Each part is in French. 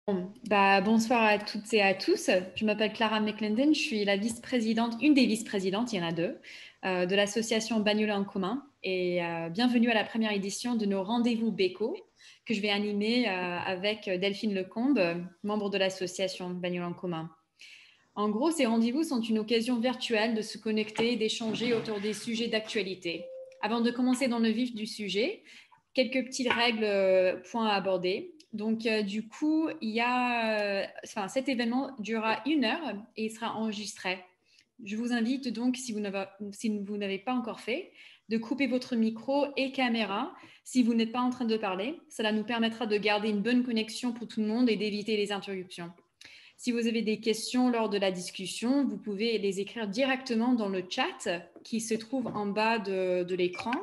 Bonsoir à toutes et à tous. Je m'appelle Clara McClendon, je suis la vice-présidente, une des vice-présidentes, il y en a deux, de l'association Bagnolet en commun. Et bienvenue à la première édition de nos rendez-vous Béco, que je vais animer avec Delphine Lecombe, membre de l'association Bagnolet en commun. En gros, ces rendez-vous sont une occasion virtuelle de se connecter et d'échanger autour des sujets d'actualité. Avant de commencer dans le vif du sujet, quelques petites règles, points à aborder. Donc, du coup, cet événement durera 1 heure et il sera enregistré. Je vous invite donc, si vous n'avez pas encore fait, de couper votre micro et caméra si vous n'êtes pas en train de parler. Cela nous permettra de garder une bonne connexion pour tout le monde et d'éviter les interruptions. Si vous avez des questions lors de la discussion, vous pouvez les écrire directement dans le chat qui se trouve en bas de l'écran.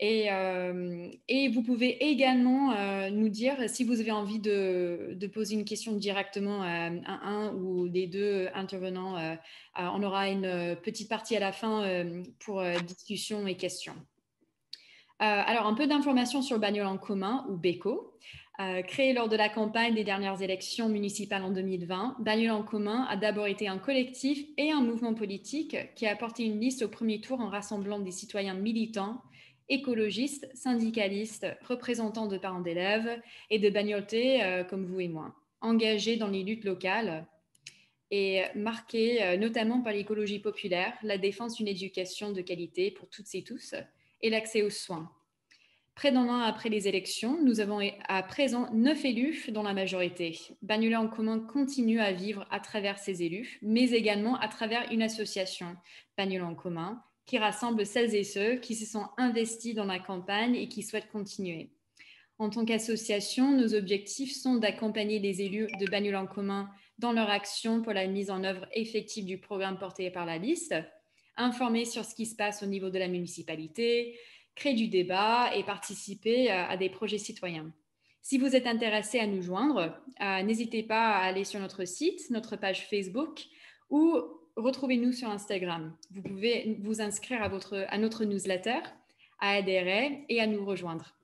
Et vous pouvez également nous dire si vous avez envie de poser une question directement à un ou des deux intervenants. On aura une petite partie à la fin pour discussion et questions. Alors, un peu d'informations sur Bagnolet en commun ou BECO. Créé lors de la campagne des dernières élections municipales en 2020, Bagnolet en commun a d'abord été un collectif et un mouvement politique qui a porté une liste au premier tour en rassemblant des citoyens militants, écologistes, syndicalistes, représentants de parents d'élèves et de bagnoletais comme vous et moi, engagés dans les luttes locales et marqués notamment par l'écologie populaire, la défense d'une éducation de qualité pour toutes et tous et l'accès aux soins. Près d'un an après les élections, nous avons à présent 9 élus dans la majorité. Bagnolet en commun continue à vivre à travers ses élus, mais également à travers une association, Bagnolet en commun, qui rassemble celles et ceux qui se sont investis dans la campagne et qui souhaitent continuer. En tant qu'association, nos objectifs sont d'accompagner les élus de Bagnolet en commun dans leur action pour la mise en œuvre effective du programme porté par la liste, informer sur ce qui se passe au niveau de la municipalité, créer du débat et participer à des projets citoyens. Si vous êtes intéressé à nous joindre, n'hésitez pas à aller sur notre site, notre page Facebook ou retrouvez-nous sur Instagram. Vous pouvez vous inscrire à notre newsletter, à adhérer et à nous rejoindre.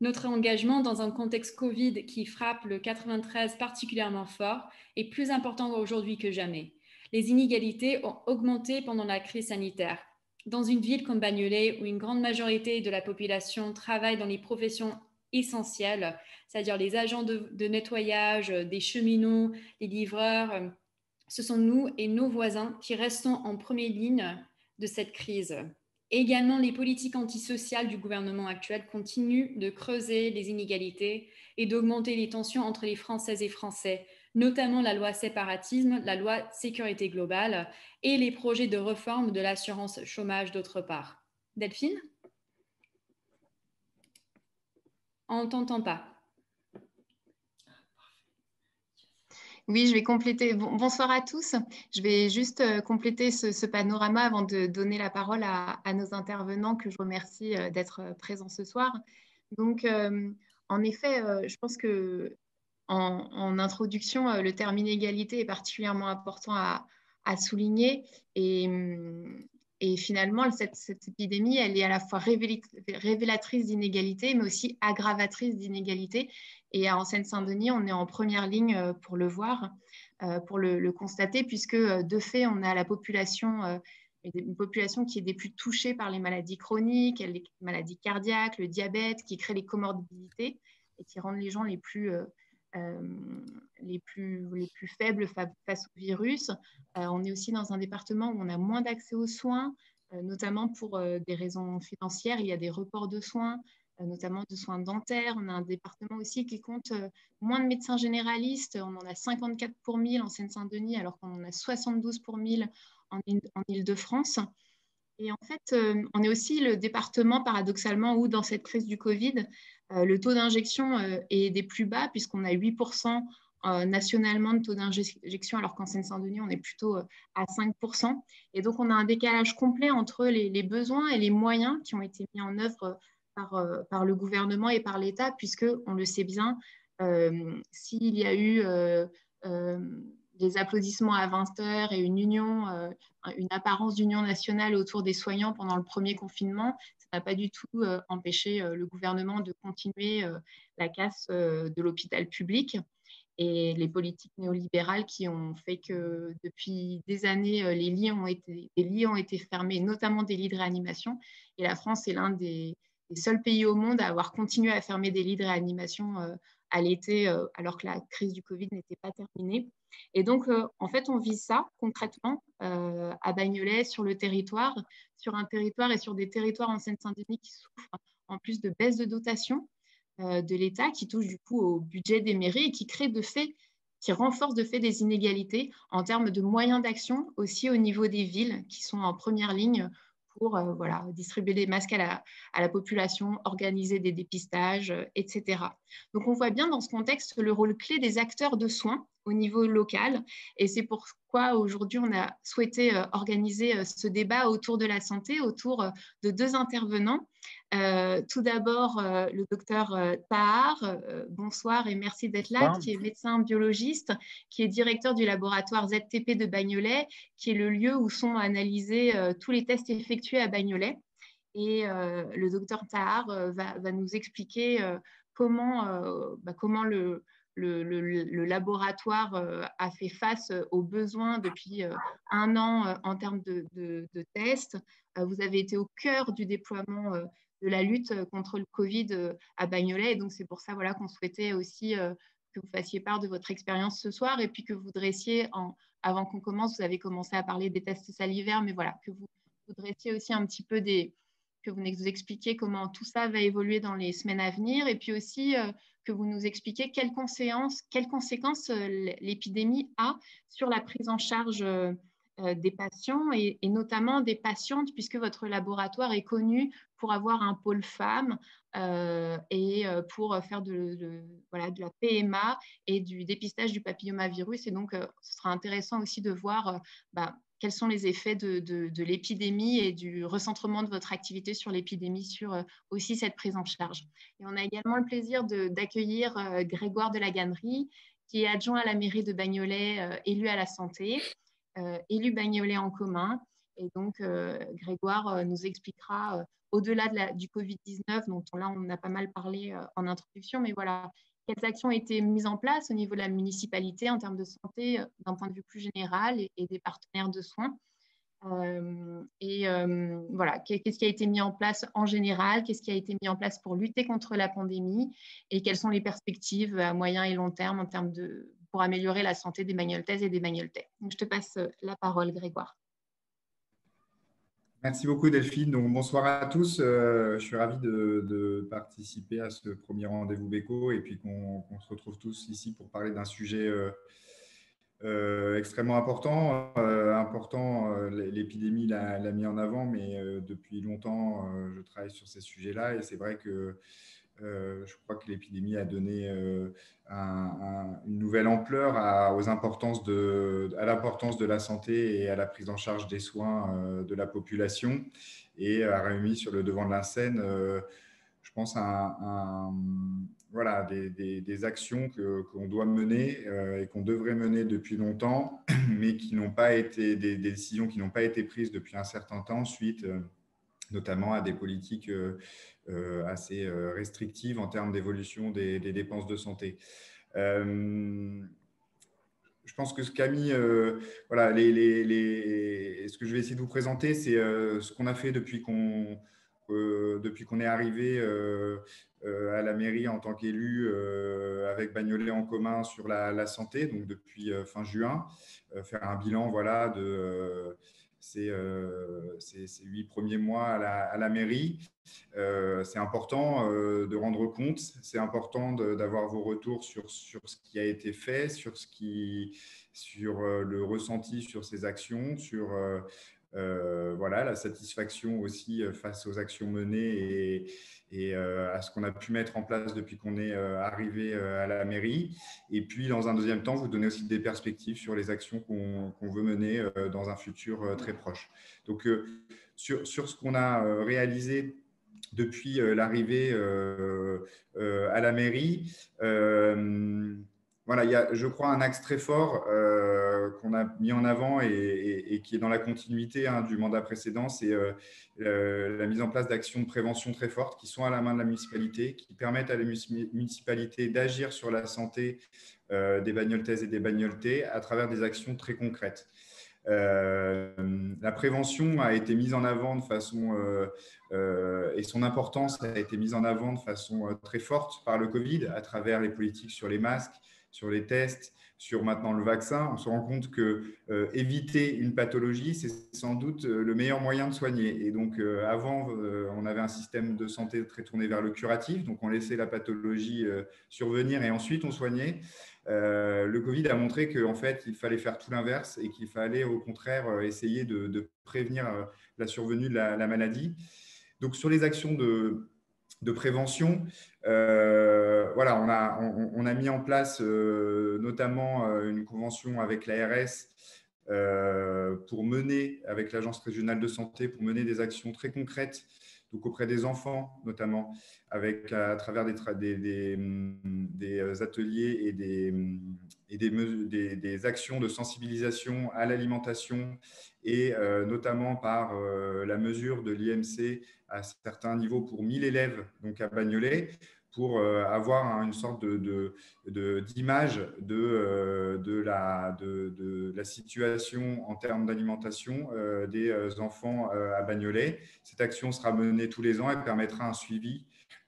Notre engagement dans un contexte Covid qui frappe le 93 particulièrement fort est plus important aujourd'hui que jamais. Les inégalités ont augmenté pendant la crise sanitaire. Dans une ville comme Bagnolet, où une grande majorité de la population travaille dans les professions essentielles, c'est-à-dire les agents de nettoyage, des cheminots, les livreurs, ce sont nous et nos voisins qui restons en première ligne de cette crise. Également, les politiques antisociales du gouvernement actuel continuent de creuser les inégalités et d'augmenter les tensions entre les Françaises et Français, notamment la loi séparatisme, la loi sécurité globale et les projets de réforme de l'assurance chômage d'autre part. Delphine? On ne t'entend pas. Oui, je vais compléter. Bonsoir à tous. Je vais juste compléter ce panorama avant de donner la parole à nos intervenants que je remercie d'être présents ce soir. Donc, en effet, je pense que en introduction, le terme inégalité est particulièrement important à souligner. Et finalement, cette épidémie, elle est à la fois révélatrice d'inégalité, mais aussi aggravatrice d'inégalité. Et en Seine-Saint-Denis, on est en première ligne pour le voir, pour le constater, puisque de fait, on a la population, une population qui est des plus touchées par les maladies chroniques, les maladies cardiaques, le diabète, qui créent les comorbidités et qui rendent les gens les plus faibles face au virus. On est aussi dans un département où on a moins d'accès aux soins, notamment pour des raisons financières. Il y a des reports de soins, notamment de soins dentaires. On a un département aussi qui compte moins de médecins généralistes. On en a 54 pour 1000 en Seine-Saint-Denis, alors qu'on en a 72 pour 1000 en Île-de-France. Et en fait, on est aussi le département, paradoxalement, où dans cette crise du Covid, le taux d'injection est des plus bas, puisqu'on a 8% nationalement de taux d'injection, alors qu'en Seine-Saint-Denis, on est plutôt à 5%. Et donc, on a un décalage complet entre les besoins et les moyens qui ont été mis en œuvre par le gouvernement et par l'État, puisque, on le sait bien, s'il y a eu des applaudissements à 20 heures et une apparence d'union nationale autour des soignants pendant le premier confinement, ça n'a pas du tout empêché le gouvernement de continuer la casse de l'hôpital public. et les politiques néolibérales qui ont fait que depuis des années, les lits ont été fermés, notamment des lits de réanimation. Et la France est l'un des seuls pays au monde à avoir continué à fermer des lits de réanimation à l'été, alors que la crise du Covid n'était pas terminée. Et donc, en fait, on vit ça concrètement à Bagnolet, sur le territoire, sur un territoire et sur des territoires en Seine-Saint-Denis qui souffrent en plus de baisse de dotation de l'État, qui touche du coup au budget des mairies et qui crée de fait, qui renforce de fait des inégalités en termes de moyens d'action aussi au niveau des villes qui sont en première ligne pour voilà, distribuer des masques à la population, organiser des dépistages, etc. Donc on voit bien dans ce contexte le rôle clé des acteurs de soins au niveau local. Et c'est pourquoi aujourd'hui on a souhaité organiser ce débat autour de la santé, autour de deux intervenants. Tout d'abord, le docteur Tahar, bonsoir et merci d'être là, Bonsoir. qui est médecin biologiste, qui est directeur du laboratoire ZTP de Bagnolet, qui est le lieu où sont analysés tous les tests effectués à Bagnolet. Et le docteur Tahar va nous expliquer comment le laboratoire a fait face aux besoins depuis un an en termes de tests. Vous avez été au cœur du déploiement de la lutte contre le Covid à Bagnolet. Et donc, c'est pour ça voilà, qu'on souhaitait aussi que vous fassiez part de votre expérience ce soir et puis que vous dressiez, avant qu'on commence, vous avez commencé à parler des tests salivaires, mais voilà, que vous dressiez aussi un petit peu que vous nous expliquiez comment tout ça va évoluer dans les semaines à venir et puis aussi que vous nous expliquiez quelles conséquences l'épidémie a sur la prise en charge des patients et notamment des patientes, puisque votre laboratoire est connu pour avoir un pôle femmes et pour faire voilà, de la PMA et du dépistage du papillomavirus. Et donc, ce sera intéressant aussi de voir quels sont les effets de l'épidémie et du recentrement de votre activité sur l'épidémie, sur aussi cette prise en charge. Et on a également le plaisir d'accueillir Grégoire de la Gannerie, qui est adjoint à la mairie de Bagnolet, élu à la santé, élu Bagnolet en commun. Et donc, Grégoire nous expliquera, au-delà du Covid-19, dont là, on a pas mal parlé en introduction, mais voilà, quelles actions ont été mises en place au niveau de la municipalité en termes de santé d'un point de vue plus général et des partenaires de soins. Voilà, qu'est-ce qui a été mis en place en général, qu'est-ce qui a été mis en place pour lutter contre la pandémie et quelles sont les perspectives à moyen et long terme pour améliorer la santé des Bagnoltaises et des Bagnoltais. Donc, je te passe la parole, Grégoire. Merci beaucoup Delphine. Donc, bonsoir à tous. Je suis ravi de participer à ce premier rendez-vous Béco et puis qu'on se retrouve tous ici pour parler d'un sujet extrêmement important. L'épidémie l'a mis en avant, mais depuis longtemps, je travaille sur ces sujets-là et c'est vrai que je crois que l'épidémie a donné une nouvelle ampleur à l'importance de la santé et à la prise en charge des soins de la population et a remis sur le devant de la scène, je pense, voilà, des actions qu'on doit mener et qu'on devrait mener depuis longtemps, mais qui n'ont pas été des décisions qui n'ont pas été prises depuis un certain temps suite notamment à des politiques assez restrictives en termes d'évolution des dépenses de santé. Je pense que ce qu'a mis, voilà, ce que je vais essayer de vous présenter, c'est ce qu'on a fait depuis qu'on est arrivé à la mairie en tant qu'élu avec Bagnolet en commun sur la santé, donc depuis fin juin, faire un bilan voilà, de ces 8 premiers mois à la mairie. C'est important de rendre compte, c'est important d'avoir vos retours sur ce qui a été fait, sur le ressenti sur ces actions, sur voilà, la satisfaction aussi face aux actions menées et à ce qu'on a pu mettre en place depuis qu'on est arrivé à la mairie. Et puis, dans un deuxième temps, vous donner aussi des perspectives sur les actions qu'on veut mener dans un futur très proche. Donc, sur ce qu'on a réalisé depuis l'arrivée à la mairie, voilà, il y a, je crois, un axe très fort a mis en avant et qui est dans la continuité du mandat précédent, c'est la mise en place d'actions de prévention très fortes qui sont à la main de la municipalité, qui permettent à la municipalité d'agir sur la santé des bagnoltaises et des bagnoltais à travers des actions très concrètes. La prévention a été mise en avant de façon et son importance a été mise en avant de façon très forte par le Covid à travers les politiques sur les masques, sur les tests, sur maintenant le vaccin. On se rend compte que éviter une pathologie, c'est sans doute le meilleur moyen de soigner. Et donc avant, on avait un système de santé très tourné vers le curatif, donc on laissait la pathologie survenir et ensuite on soignait. Le Covid a montré qu'en fait, il fallait faire tout l'inverse et qu'il fallait au contraire essayer de prévenir la survenue de la maladie. Donc, sur les actions de prévention, voilà, on a mis en place notamment une convention avec l'ARS pour mener, avec l'Agence régionale de santé, pour mener des actions très concrètes donc auprès des enfants notamment, à travers des ateliers et des actions de sensibilisation à l'alimentation et notamment par la mesure de l'IMC à certains niveaux pour 1000 élèves donc à Bagnolet, pour avoir une sorte d'image de la situation en termes d'alimentation des enfants à Bagnolet. Cette action sera menée tous les ans et permettra un suivi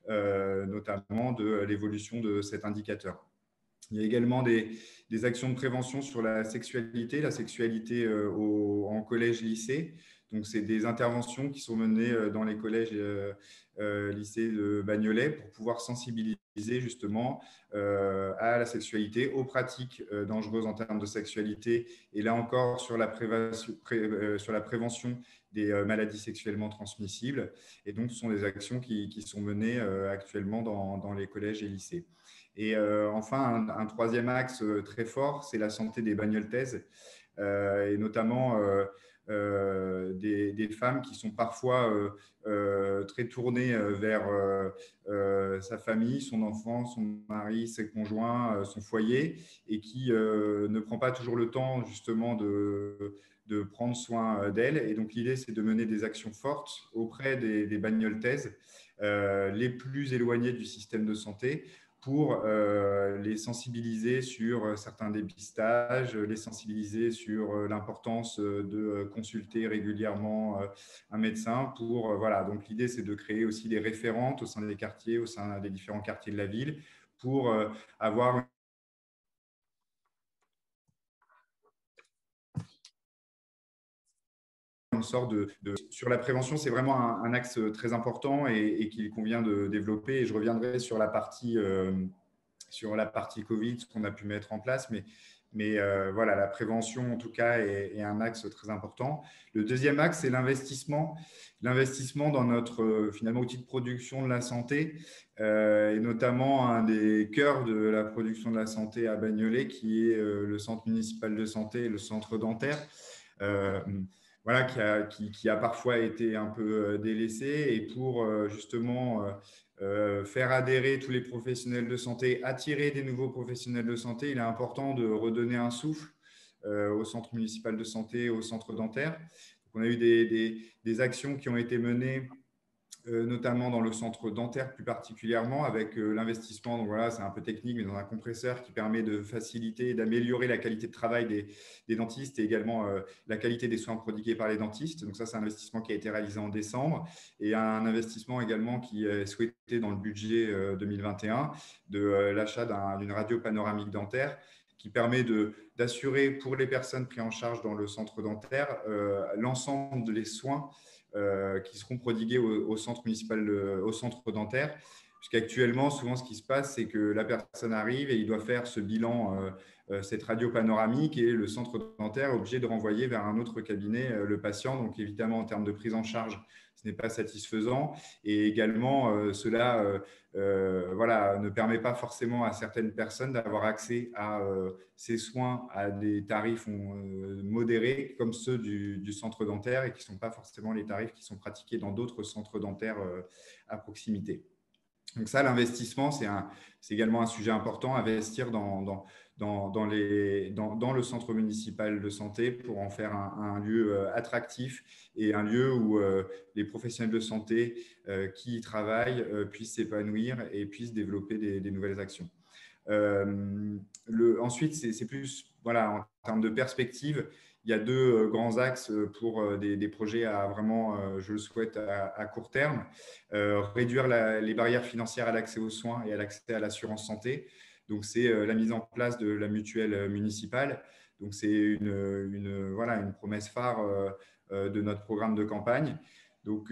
notamment de l'évolution de cet indicateur. Il y a également des actions de prévention sur la sexualité en collège-lycée. Donc, c'est des interventions qui sont menées dans les collèges et lycées de Bagnolet pour pouvoir sensibiliser justement à la sexualité, aux pratiques dangereuses en termes de sexualité et là encore sur la prévention des maladies sexuellement transmissibles. Et donc, ce sont des actions qui sont menées actuellement dans les collèges et lycées. Et enfin, un troisième axe très fort, c'est la santé des bagnoltaises et notamment des femmes qui sont parfois très tournées vers sa famille, son enfant, son mari, ses conjoints, son foyer et qui ne prend pas toujours le temps justement de prendre soin d'elles. Et donc, l'idée, c'est de mener des actions fortes auprès des bagnoltaises les plus éloignées du système de santé pour les sensibiliser sur certains dépistages, les sensibiliser sur l'importance de consulter régulièrement un médecin pour, voilà, donc l'idée c'est de créer aussi des référentes au sein des quartiers, au sein des différents quartiers de la ville pour avoir une sorte Sur la prévention, c'est vraiment un axe très important et qu'il convient de développer et je reviendrai sur la partie Covid, ce qu'on a pu mettre en place, mais voilà, la prévention, en tout cas, est un axe très important. Le deuxième axe, c'est l'investissement. L'investissement dans notre, finalement, outil de production de la santé, et notamment un des cœurs de la production de la santé à Bagnolet, qui est le centre municipal de santé et le centre dentaire. Voilà, qui a parfois été un peu délaissé et pour justement faire adhérer tous les professionnels de santé, attirer des nouveaux professionnels de santé, il est important de redonner un souffle au centre municipal de santé, au centre dentaire. Donc, on a eu des actions qui ont été menées notamment dans le centre dentaire plus particulièrement, avec l'investissement, donc voilà, c'est un peu technique, mais dans un compresseur qui permet de faciliter et d'améliorer la qualité de travail des dentistes et également la qualité des soins prodigués par les dentistes. Donc ça, c'est un investissement qui a été réalisé en décembre et un investissement également qui est souhaité dans le budget 2021 de l'achat d'une radio panoramique dentaire qui permet d'assurer pour les personnes prises en charge dans le centre dentaire l'ensemble des soins qui seront prodigués au centre municipal, au centre dentaire. Puisqu'actuellement, souvent, ce qui se passe, c'est que la personne arrive et il doit faire ce bilan, cette radio panoramique, et le centre dentaire est obligé de renvoyer vers un autre cabinet le patient. Donc, évidemment, en termes de prise en charge, ce n'est pas satisfaisant. Et également, cela voilà, ne permet pas forcément à certaines personnes d'avoir accès à ces soins à des tarifs modérés comme ceux du centre dentaire et qui ne sont pas forcément les tarifs qui sont pratiqués dans d'autres centres dentaires à proximité. Donc ça, l'investissement, c'est également un sujet important, investir dans le centre municipal de santé pour en faire un lieu attractif et un lieu où les professionnels de santé qui y travaillent puissent s'épanouir et puissent développer des nouvelles actions. Ensuite, c'est plus, voilà, en termes de perspective, il y a deux grands axes pour des projets à vraiment, je le souhaite, à court terme. Réduire les barrières financières à l'accès aux soins et à l'accès à l'assurance santé. Donc, c'est la mise en place de la mutuelle municipale. Donc, c'est une promesse phare de notre programme de campagne. Donc,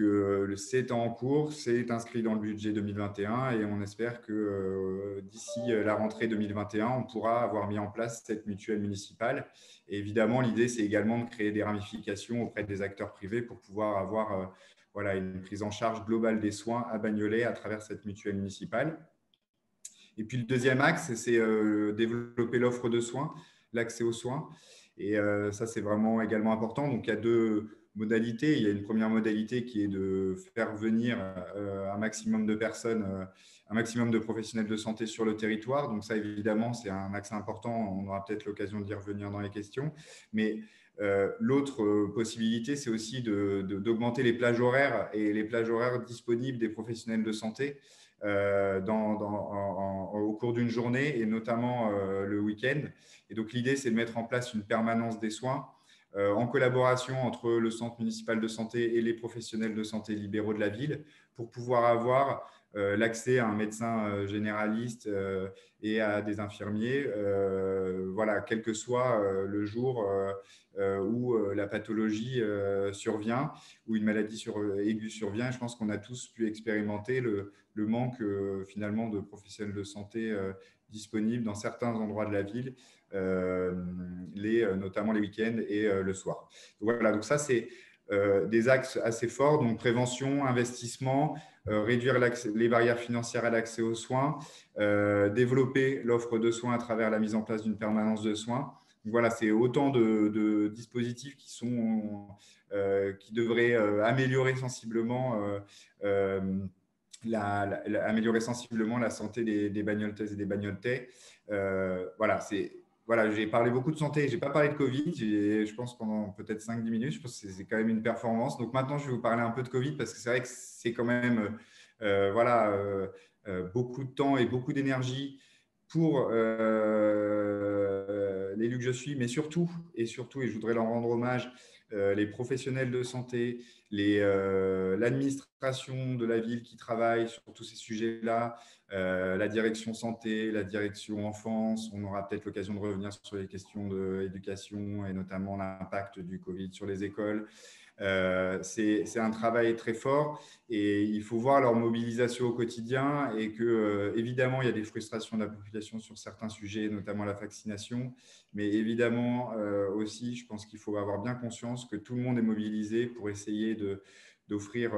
c'est en cours, c'est inscrit dans le budget 2021 et on espère que d'ici la rentrée 2021, on pourra avoir mis en place cette mutuelle municipale. Et évidemment, l'idée, c'est également de créer des ramifications auprès des acteurs privés pour pouvoir avoir une prise en charge globale des soins à Bagnolet à travers cette mutuelle municipale. Et puis, le deuxième axe, c'est développer l'offre de soins, l'accès aux soins. Et ça, c'est vraiment également important. Donc, il y a deux modalités. Il y a une première modalité qui est de faire venir un maximum de personnes, un maximum de professionnels de santé sur le territoire. Donc ça, évidemment, c'est un axe important. On aura peut-être l'occasion d'y revenir dans les questions. Mais l'autre possibilité, c'est aussi d'augmenter les plages horaires et les plages horaires disponibles des professionnels de santé au cours d'une journée et notamment le week-end. Et donc, l'idée, c'est de mettre en place une permanence des soins en collaboration entre le centre municipal de santé et les professionnels de santé libéraux de la ville pour pouvoir avoir l'accès à un médecin généraliste et à des infirmiers, quel que soit le jour où la pathologie survient, où une maladie aiguë survient. Je pense qu'on a tous pu expérimenter le manque finalement de professionnels de santé disponibles dans certains endroits de la ville, notamment les week-ends et le soir. Donc ça, c'est des axes assez forts, donc prévention, investissement, réduire les barrières financières à l'accès aux soins, développer l'offre de soins à travers la mise en place d'une permanence de soins. Donc voilà, c'est autant de dispositifs qui devraient améliorer sensiblement la santé des Bagnoltaises et des Bagnoltais. J'ai parlé beaucoup de santé, je n'ai pas parlé de Covid, je pense pendant peut-être 5-10 minutes, je pense que c'est quand même une performance. Donc maintenant, je vais vous parler un peu de Covid parce que c'est vrai que c'est quand même beaucoup de temps et beaucoup d'énergie pour l'élu que je suis, mais surtout, et je voudrais leur rendre hommage, les professionnels de santé, l'administration de la ville qui travaille sur tous ces sujets-là, la direction santé, la direction enfance. On aura peut-être l'occasion de revenir sur les questions d'éducation et notamment l'impact du Covid sur les écoles. C'est un travail très fort et il faut voir leur mobilisation au quotidien et que, évidemment, il y a des frustrations de la population sur certains sujets, notamment la vaccination, mais évidemment aussi, je pense qu'il faut avoir bien conscience que tout le monde est mobilisé pour essayer d'offrir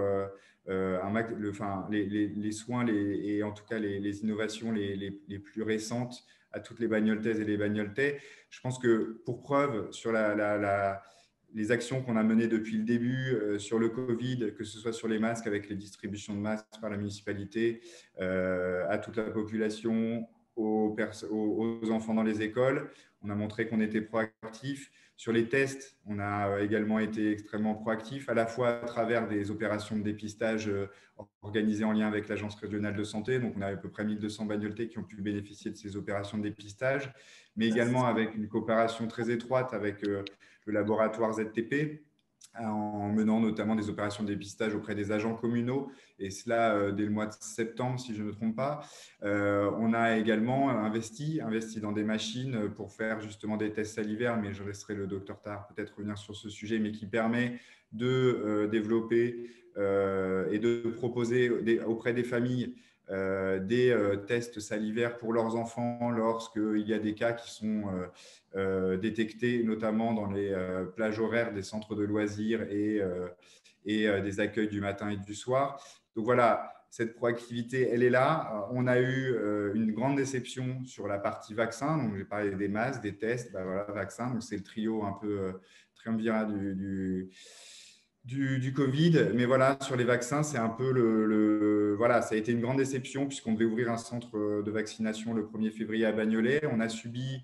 les soins et en tout cas les innovations les plus récentes à toutes les Bagnoltaises et les Bagnoltais. Je pense que pour preuve, sur les actions qu'on a menées depuis le début sur le Covid, que ce soit sur les masques avec les distributions de masques par la municipalité, à toute la population, aux enfants dans les écoles, on a montré qu'on était proactif. Sur les tests, on a également été extrêmement proactif, à la fois à travers des opérations de dépistage organisées en lien avec l'Agence régionale de santé. Donc, on a à peu près 1200 Bagnoltais qui ont pu bénéficier de ces opérations de dépistage, mais également avec une coopération très étroite avec le laboratoire ZTP, en menant notamment des opérations de dépistage auprès des agents communaux, et cela dès le mois de septembre, si je ne me trompe pas. On a également investi dans des machines pour faire justement des tests salivaires, mais je laisserai le docteur Tar peut-être revenir sur ce sujet, mais qui permet de développer et de proposer auprès des familles des tests salivaires pour leurs enfants lorsqu'il y a des cas qui sont détectés, notamment dans les plages horaires des centres de loisirs et des accueils du matin et du soir. Donc voilà, cette proactivité, elle est là. On a eu une grande déception sur la partie vaccin. Donc, j'ai parlé des masques, des tests, vaccin. Donc, c'est le trio un peu triumvirat du Covid. Mais voilà, sur les vaccins, c'est un peu voilà, ça a été une grande déception puisqu'on devait ouvrir un centre de vaccination le 1er février à Bagnolet. On a subi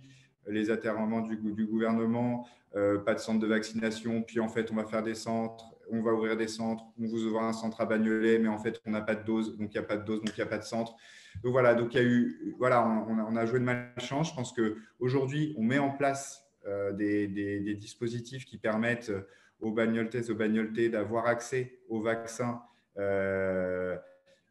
les atermoiements du gouvernement, pas de centre de vaccination, puis en fait, on va faire des centres, on va ouvrir des centres, on vous ouvre un centre à Bagnolet, mais en fait, on n'a pas de dose, donc il n'y a pas de dose, donc il n'y a pas de centre. Donc voilà, donc il y a eu, voilà, on a joué de malchance. Je pense qu'aujourd'hui, on met en place des dispositifs qui permettent aux Bagnolaises, aux Bagnoltais d'avoir accès au vaccin.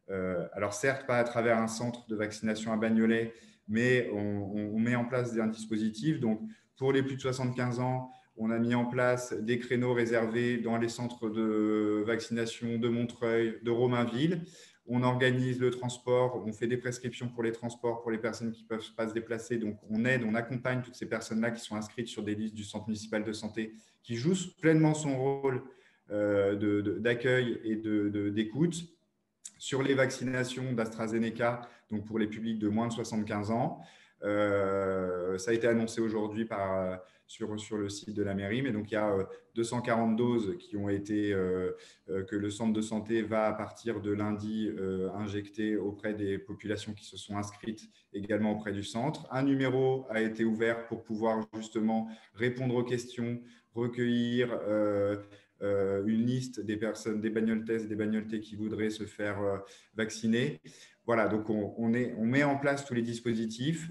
Alors certes, pas à travers un centre de vaccination à Bagnolet, mais on met en place un dispositif. Donc, pour les plus de 75 ans, on a mis en place des créneaux réservés dans les centres de vaccination de Montreuil, de Romainville. On organise le transport, on fait des prescriptions pour les transports pour les personnes qui ne peuvent pas se déplacer. Donc, on aide, on accompagne toutes ces personnes-là qui sont inscrites sur des listes du Centre municipal de santé, qui jouent pleinement son rôle d'accueil et d'écoute. Sur les vaccinations d'AstraZeneca, donc pour les publics de moins de 75 ans, ça a été annoncé aujourd'hui sur le site de la mairie, mais donc il y a 240 doses qui ont été, que le centre de santé va à partir de lundi injecter auprès des populations qui se sont inscrites également auprès du centre. Un numéro a été ouvert pour pouvoir justement répondre aux questions, recueillir une liste des personnes, des Bagnolaises et des Bagnoltais qui voudraient se faire vacciner. Voilà, donc on met en place tous les dispositifs,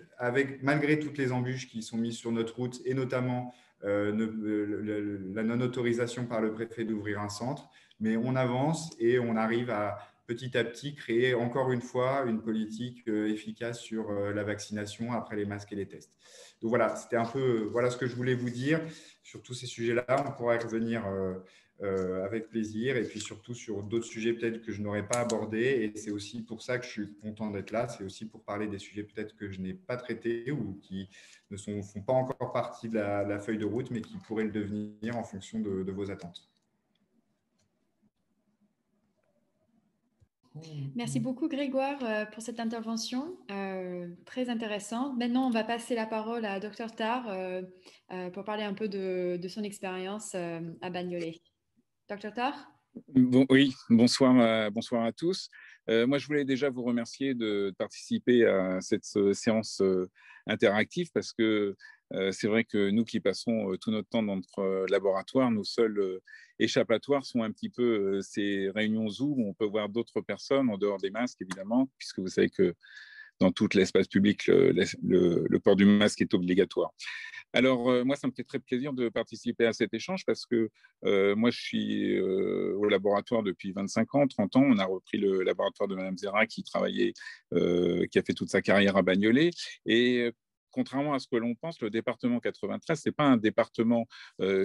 malgré toutes les embûches qui sont mises sur notre route, et notamment la non-autorisation par le préfet d'ouvrir un centre. Mais on avance et on arrive à petit créer encore une fois une politique efficace sur la vaccination après les masques et les tests. Donc voilà, c'était un peu voilà ce que je voulais vous dire sur tous ces sujets-là. On pourra y revenir avec plaisir, et puis surtout sur d'autres sujets peut-être que je n'aurais pas abordés, et c'est aussi pour ça que je suis content d'être là. C'est aussi pour parler des sujets peut-être que je n'ai pas traités ou qui ne font pas encore partie de la feuille de route, mais qui pourraient le devenir en fonction de vos attentes. Merci beaucoup Grégoire pour cette intervention très intéressante. Maintenant, on va passer la parole à Dr Tar pour parler un peu de son expérience à Bagnolet. Dr Tar? Bon, oui, bonsoir à tous. Moi, je voulais déjà vous remercier de participer à cette séance interactive, parce que c'est vrai que nous qui passons tout notre temps dans notre laboratoire, nos seuls échappatoires sont un petit peu ces réunions Zoom où on peut voir d'autres personnes en dehors des masques, évidemment, puisque vous savez que dans tout l'espace public, le port du masque est obligatoire. Alors, moi, ça me fait très plaisir de participer à cet échange, parce que moi, je suis au laboratoire depuis 25 ans, 30 ans. On a repris le laboratoire de Mme Zera, qui a fait toute sa carrière à Bagnolet. Et contrairement à ce que l'on pense, le département 93, ce n'est pas un département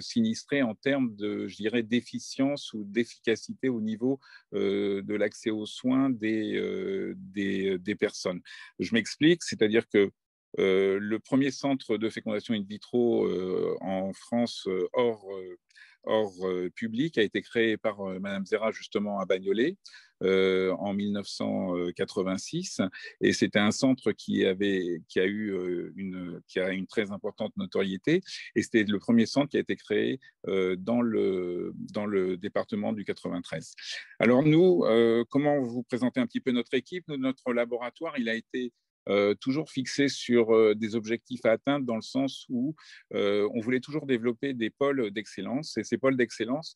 sinistré en termes je dirais, d'efficience ou d'efficacité au niveau de l'accès aux soins des personnes. Je m'explique, c'est-à-dire que le premier centre de fécondation in vitro en France hors public a été créé par Mme Zera, justement à Bagnolet en 1986, et c'était un centre qui a une très importante notoriété, et c'était le premier centre qui a été créé dans le département du 93. Alors nous, comment vous présenter un petit peu notre équipe? Notre laboratoire, il a été toujours fixé sur des objectifs à atteindre, dans le sens où on voulait toujours développer des pôles d'excellence. Et ces pôles d'excellence,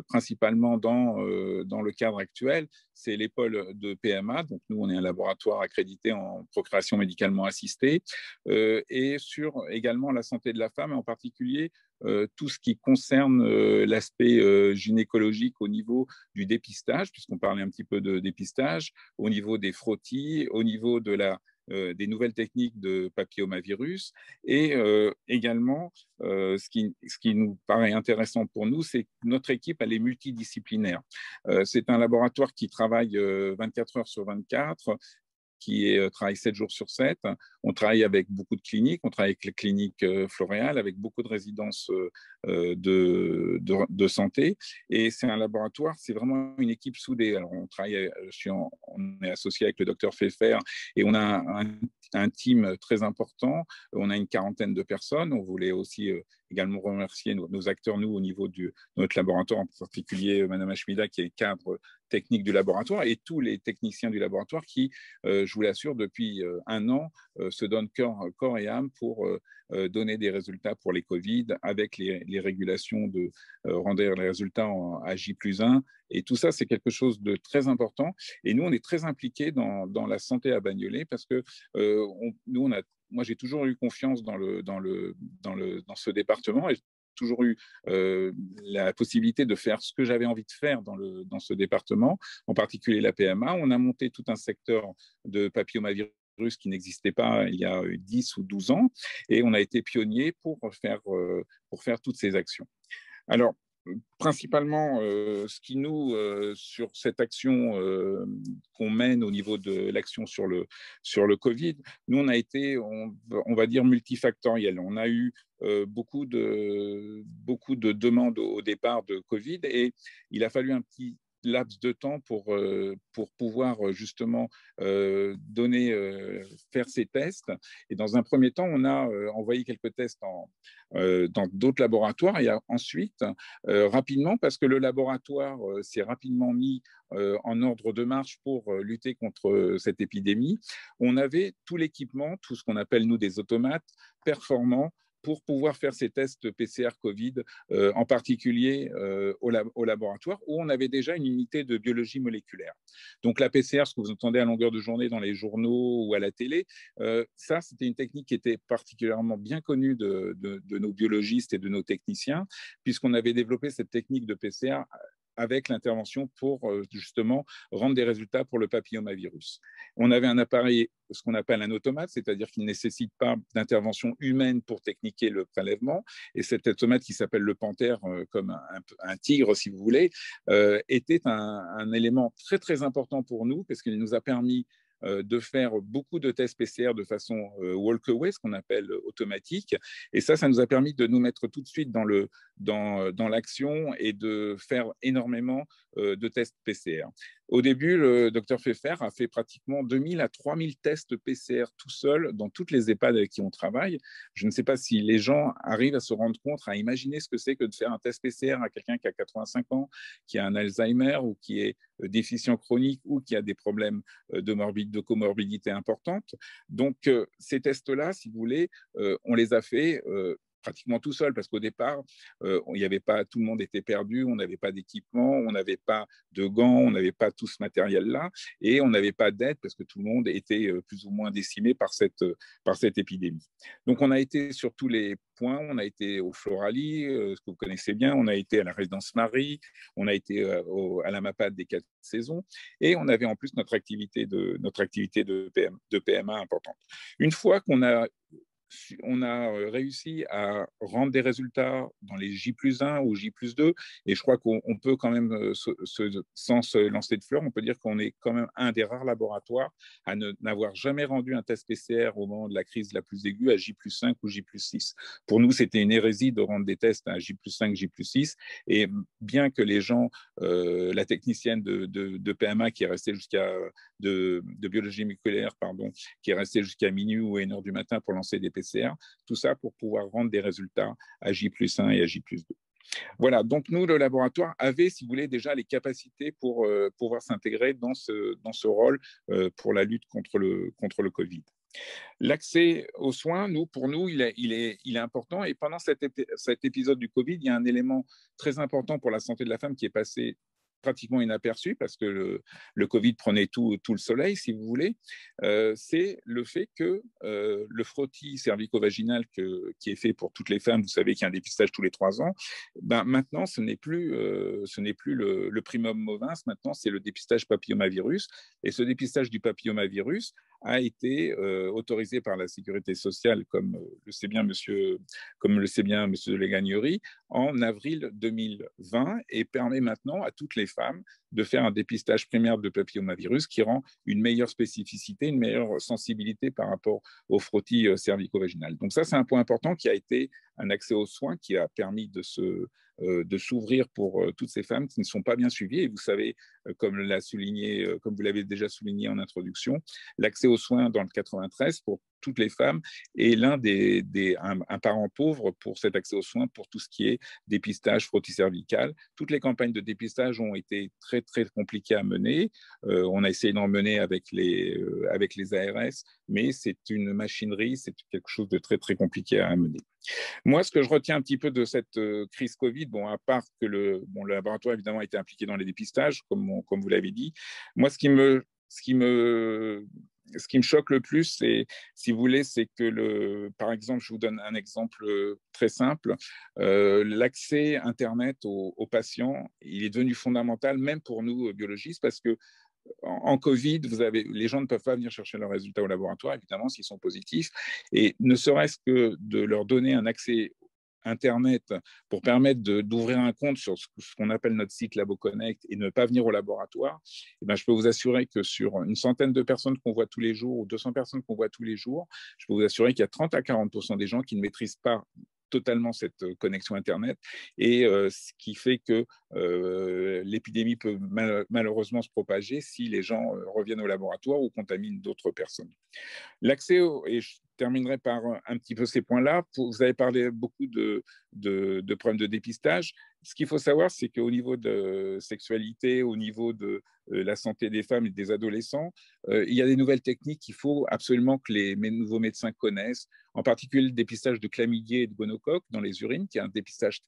principalement dans le cadre actuel, c'est les pôles de PMA. Donc nous, on est un laboratoire accrédité en procréation médicalement assistée, et sur également la santé de la femme, et en particulier tout ce qui concerne l'aspect gynécologique au niveau du dépistage, puisqu'on parlait un petit peu de dépistage, au niveau des frottis, au niveau des nouvelles techniques de papillomavirus, et également ce qui nous paraît intéressant pour nous, c'est que notre équipe, elle est multidisciplinaire. C'est un laboratoire qui travaille 24 heures sur 24, qui travaille 7 jours sur 7. On travaille avec beaucoup de cliniques, on travaille avec les cliniques Floréal, avec beaucoup de résidences de santé. Et c'est un laboratoire, c'est vraiment une équipe soudée. Alors, on travaille, on est associé avec le docteur Pfeffer et on a un team très important. On a une quarantaine de personnes. On voulait aussi également remercier nos acteurs, nous, au niveau de notre laboratoire, en particulier Madame Ashmida, qui est cadre technique du laboratoire, et tous les techniciens du laboratoire qui, je vous l'assure, depuis un an, se donnent corps et âme pour donner des résultats pour les Covid, avec les régulations de rendre les résultats à J+1. Et tout ça, c'est quelque chose de très important. Et nous, on est très impliqués dans la santé à Bagnolet parce que moi, j'ai toujours eu confiance dans ce département et j'ai toujours eu la possibilité de faire ce que j'avais envie de faire dans ce département, en particulier la PMA. On a monté tout un secteur de papillomavirus qui n'existait pas il y a 10 ou 12 ans, et on a été pionnier pour faire toutes ces actions. Alors, principalement, ce qui nous, sur cette action qu'on mène au niveau de l'action sur le Covid, nous, on a été, on va dire, multifactoriel. On a eu beaucoup de demandes au départ de Covid, et il a fallu un petit laps de temps pour pouvoir justement faire ces tests. Et dans un premier temps, on a envoyé quelques tests dans d'autres laboratoires, et ensuite, rapidement, parce que le laboratoire s'est rapidement mis en ordre de marche pour lutter contre cette épidémie, on avait tout l'équipement, tout ce qu'on appelle, nous, des automates performants, pour pouvoir faire ces tests PCR Covid, en particulier au laboratoire, où on avait déjà une unité de biologie moléculaire. Donc la PCR, ce que vous entendez à longueur de journée dans les journaux ou à la télé, ça, c'était une technique qui était particulièrement bien connue de nos biologistes et de nos techniciens, puisqu'on avait développé cette technique de PCR avec l'intervention pour justement rendre des résultats pour le papillomavirus. On avait un appareil, ce qu'on appelle un automate, c'est-à-dire qu'il ne nécessite pas d'intervention humaine pour techniquer le prélèvement. Et cet automate qui s'appelle le panthère, comme un tigre, si vous voulez, était un élément très, très important pour nous, parce qu'il nous a permis de faire beaucoup de tests PCR de façon walk-away, ce qu'on appelle automatique. Et ça nous a permis de nous mettre tout de suite dans l'action et de faire énormément de tests PCR. Au début, le docteur Pfeffer a fait pratiquement 2000 à 3000 tests PCR tout seul dans toutes les EHPAD avec qui on travaille. Je ne sais pas si les gens arrivent à se rendre compte, à imaginer ce que c'est que de faire un test PCR à quelqu'un qui a 85 ans, qui a un Alzheimer ou qui est déficient chronique ou qui a des problèmes de comorbidité importantes. Donc, ces tests-là, si vous voulez, on les a fait pratiquement tout seul, parce qu'au départ, il y avait pas, tout le monde était perdu, on n'avait pas d'équipement, on n'avait pas de gants, on n'avait pas tout ce matériel-là, et on n'avait pas d'aide parce que tout le monde était plus ou moins décimé par cette épidémie. Donc, on a été sur tous les points, on a été au Floralie, ce que vous connaissez bien, on a été à la résidence Marie, on a été à la MAPAD des 4 saisons, et on avait en plus notre activité de PMA importante. Une fois qu'on a réussi à rendre des résultats dans les J+1 ou J+2, et je crois qu'on peut quand même, sans se lancer de fleurs, on peut dire qu'on est quand même un des rares laboratoires à n'avoir jamais rendu un test PCR au moment de la crise la plus aiguë à J+5 ou J+6. Pour nous, c'était une hérésie de rendre des tests à J+5, J+6, et bien que les gens, la technicienne de PMA qui est restée de biologie moléculaire, pardon, qui est restée jusqu'à minuit ou 1h du matin pour lancer des PCR, tout ça pour pouvoir rendre des résultats à J+1 et à J+2. Voilà, donc nous, le laboratoire avait, si vous voulez, déjà les capacités pour pouvoir s'intégrer dans ce rôle pour la lutte contre le Covid. L'accès aux soins, pour nous, il est important, et pendant cet épisode du Covid, il y a un élément très important pour la santé de la femme qui est passé pratiquement inaperçu, parce que le Covid prenait tout le soleil, si vous voulez, c'est le fait que le frottis cervico-vaginal qui est fait pour toutes les femmes, vous savez qu'il y a un dépistage tous les 3 ans, maintenant, ce n'est plus le primum movens, maintenant, c'est le dépistage papillomavirus. Et ce dépistage du papillomavirus a été autorisé par la Sécurité sociale, comme le sait bien monsieur de Legagnerie, en avril 2020 et permet maintenant à toutes les femmes de faire un dépistage primaire de papillomavirus qui rend une meilleure spécificité, une meilleure sensibilité par rapport aux frottis cervico-vaginales. Donc ça, c'est un point important qui a été un accès aux soins qui a permis de s'ouvrir pour toutes ces femmes qui ne sont pas bien suivies. Et vous savez, comme vous l'avez déjà souligné en introduction, l'accès aux soins dans le 93 pour toutes les femmes est un parent pauvre pour cet accès aux soins, pour tout ce qui est dépistage frottis cervical. Toutes les campagnes de dépistage ont été très, très compliquées à mener. On a essayé d'en mener avec les ARS, mais c'est une machinerie, c'est quelque chose de très, très compliqué à mener. Moi, ce que je retiens un petit peu de cette crise Covid, à part que le laboratoire, évidemment, a été impliqué dans les dépistages, comme vous l'avez dit, moi, ce qui me choque le plus, c'est, si vous voulez, c'est que, par exemple, je vous donne un exemple très simple, l'accès Internet aux patients, il est devenu fondamental, même pour nous, biologistes, parce que en Covid, les gens ne peuvent pas venir chercher leurs résultats au laboratoire, évidemment, s'ils sont positifs. Et ne serait-ce que de leur donner un accès Internet pour permettre d'ouvrir un compte sur ce qu'on appelle notre site LaboConnect et ne pas venir au laboratoire, je peux vous assurer que sur une centaine de personnes qu'on voit tous les jours ou 200 personnes qu'on voit tous les jours, je peux vous assurer qu'il y a 30 à 40% des gens qui ne maîtrisent pas totalement cette connexion Internet et ce qui fait que l'épidémie peut malheureusement se propager si les gens reviennent au laboratoire ou contaminent d'autres personnes. L'accès, et je terminerai par un petit peu ces points-là, vous avez parlé beaucoup de problèmes de dépistage. Ce qu'il faut savoir, c'est qu'au niveau de sexualité, au niveau de la santé des femmes et des adolescents, il y a des nouvelles techniques qu'il faut absolument que les nouveaux médecins connaissent, en particulier le dépistage de chlamydia et de gonocoque dans les urines, qui est un dépistage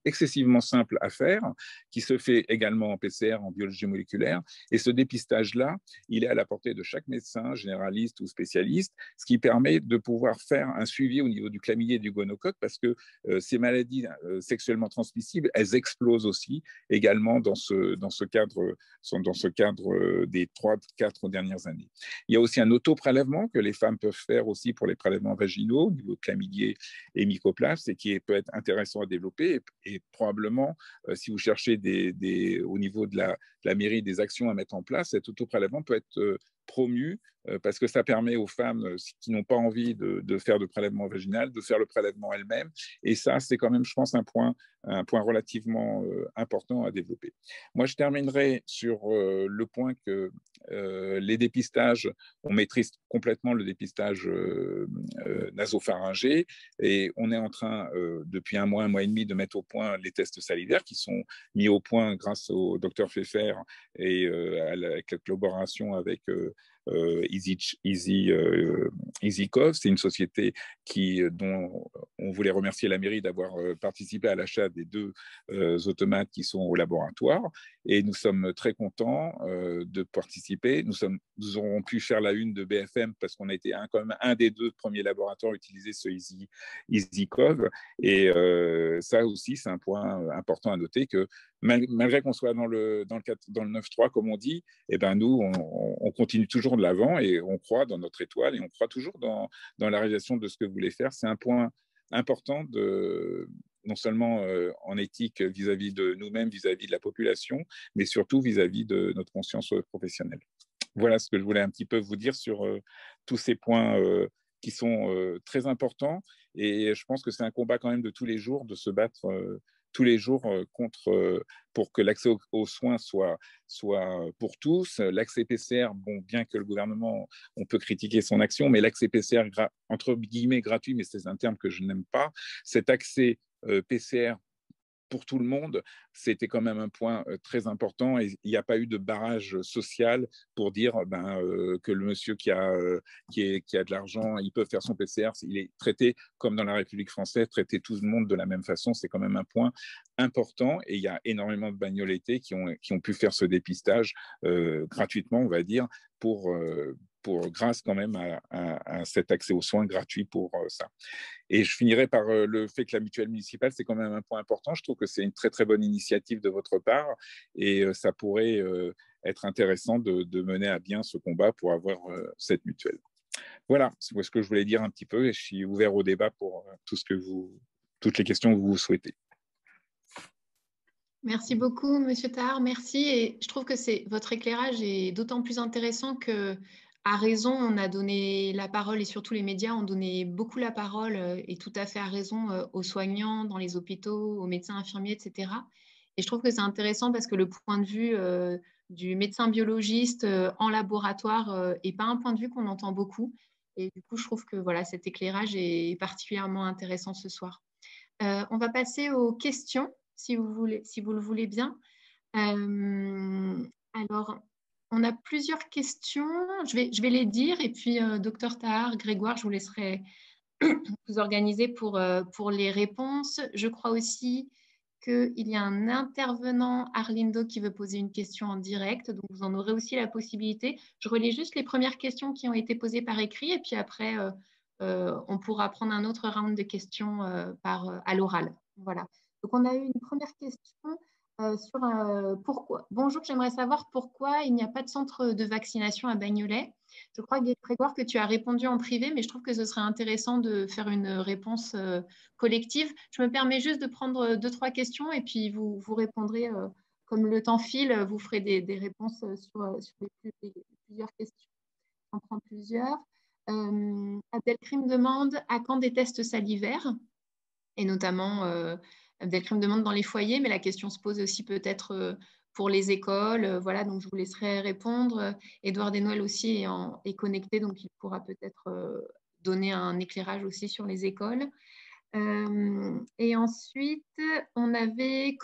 excessivement simple à faire, qui se fait également en PCR, en biologie moléculaire. Et ce dépistage-là, il est à la portée de chaque médecin, généraliste ou spécialiste, ce qui permet de pouvoir faire un suivi au niveau du chlamydia et du gonocoque, parce que ces maladies sexuellement transmissibles, elles explosent aussi également dans ce cadre des 3-4 dernières années. Il y a aussi un autoprélèvement que les femmes peuvent faire aussi pour les prélèvements vaginaux au niveau de chlamydia et mycoplasme et qui peut être intéressant à développer et probablement, si vous cherchez au niveau de la mairie des actions à mettre en place, cet autoprélèvement peut être promu parce que ça permet aux femmes qui n'ont pas envie de faire de prélèvement vaginal de faire le prélèvement elles-mêmes. Et ça, c'est quand même, je pense, un point relativement important à développer. Moi, je terminerai sur le point que les dépistages, on maîtrise complètement le dépistage nasopharyngé et on est en train, depuis un mois et demi, de mettre au point les tests salivaires qui sont mis au point grâce au docteur Pfeffer et avec la collaboration avec EasyCov. C'est une société dont on voulait remercier la mairie d'avoir participé à l'achat des 2 automates qui sont au laboratoire. Et nous sommes très contents de participer. Nous aurons pu faire la une de BFM parce qu'on a été quand même un des 2 premiers laboratoires à utiliser ce EasyCov. Et ça aussi, c'est un point important à noter que malgré qu'on soit dans le 9-3, comme on dit, nous, on continue toujours de l'avant et on croit dans notre étoile et on croit toujours dans la réalisation de ce que vous voulez faire. C'est un point important non seulement en éthique vis-à-vis de nous-mêmes, vis-à-vis de la population, mais surtout vis-à-vis de notre conscience professionnelle. Voilà ce que je voulais un petit peu vous dire sur tous ces points qui sont très importants. Et je pense que c'est un combat quand même de tous les jours, de se battre tous les jours pour que l'accès aux soins soit pour tous. L'accès PCR, bien que le gouvernement, on peut critiquer son action, mais l'accès PCR, entre guillemets, gratuit, mais c'est un terme que je n'aime pas, cet accès PCR pour tout le monde, c'était quand même un point très important et il n'y a pas eu de barrage social pour dire que le monsieur qui a de l'argent, il peut faire son PCR, il est traité comme dans la République française, traiter tout le monde de la même façon, c'est quand même un point important et il y a énormément de bagnolettés qui ont pu faire ce dépistage gratuitement, on va dire, grâce quand même à cet accès aux soins gratuits pour ça. Et je finirai par le fait que la mutuelle municipale, c'est quand même un point important. Je trouve que c'est une très, très bonne initiative de votre part et ça pourrait être intéressant de mener à bien ce combat pour avoir cette mutuelle. Voilà, c'est ce que je voulais dire un petit peu et je suis ouvert au débat pour toutes les questions que vous souhaitez. Merci beaucoup, Monsieur Tahar. Merci. Et je trouve que votre éclairage est d'autant plus intéressant que, à raison, on a donné la parole et surtout les médias ont donné beaucoup la parole et tout à fait à raison aux soignants dans les hôpitaux, aux médecins infirmiers, etc. Et je trouve que c'est intéressant parce que le point de vue du médecin biologiste en laboratoire n'est pas un point de vue qu'on entend beaucoup. Et du coup, je trouve que voilà, cet éclairage est particulièrement intéressant ce soir. On va passer aux questions, si vous le voulez bien. Alors, on a plusieurs questions. Je vais les dire et puis, Dr Tahar, Grégoire, je vous laisserai vous organiser pour les réponses. Je crois aussi qu'il y a un intervenant, Arlindo, qui veut poser une question en direct. Donc, vous en aurez aussi la possibilité. Je relis juste les premières questions qui ont été posées par écrit et puis après, on pourra prendre un autre round de questions à l'oral. Voilà. Donc, on a eu une première question sur pourquoi. Bonjour, j'aimerais savoir pourquoi il n'y a pas de centre de vaccination à Bagnolet. Je crois, Grégoire, que tu as répondu en privé, mais je trouve que ce serait intéressant de faire une réponse collective. Je me permets juste de prendre 2-3 questions et puis vous répondrez, comme le temps file, vous ferez des réponses sur plusieurs questions. On prend plusieurs. Abdelkrim demande à quand des tests salivaires, et notamment Abdelkrim demande dans les foyers, mais la question se pose aussi peut-être pour les écoles. Voilà, donc je vous laisserai répondre. Édouard Desnoël aussi est connecté, donc il pourra peut-être donner un éclairage aussi sur les écoles. Et ensuite, on avait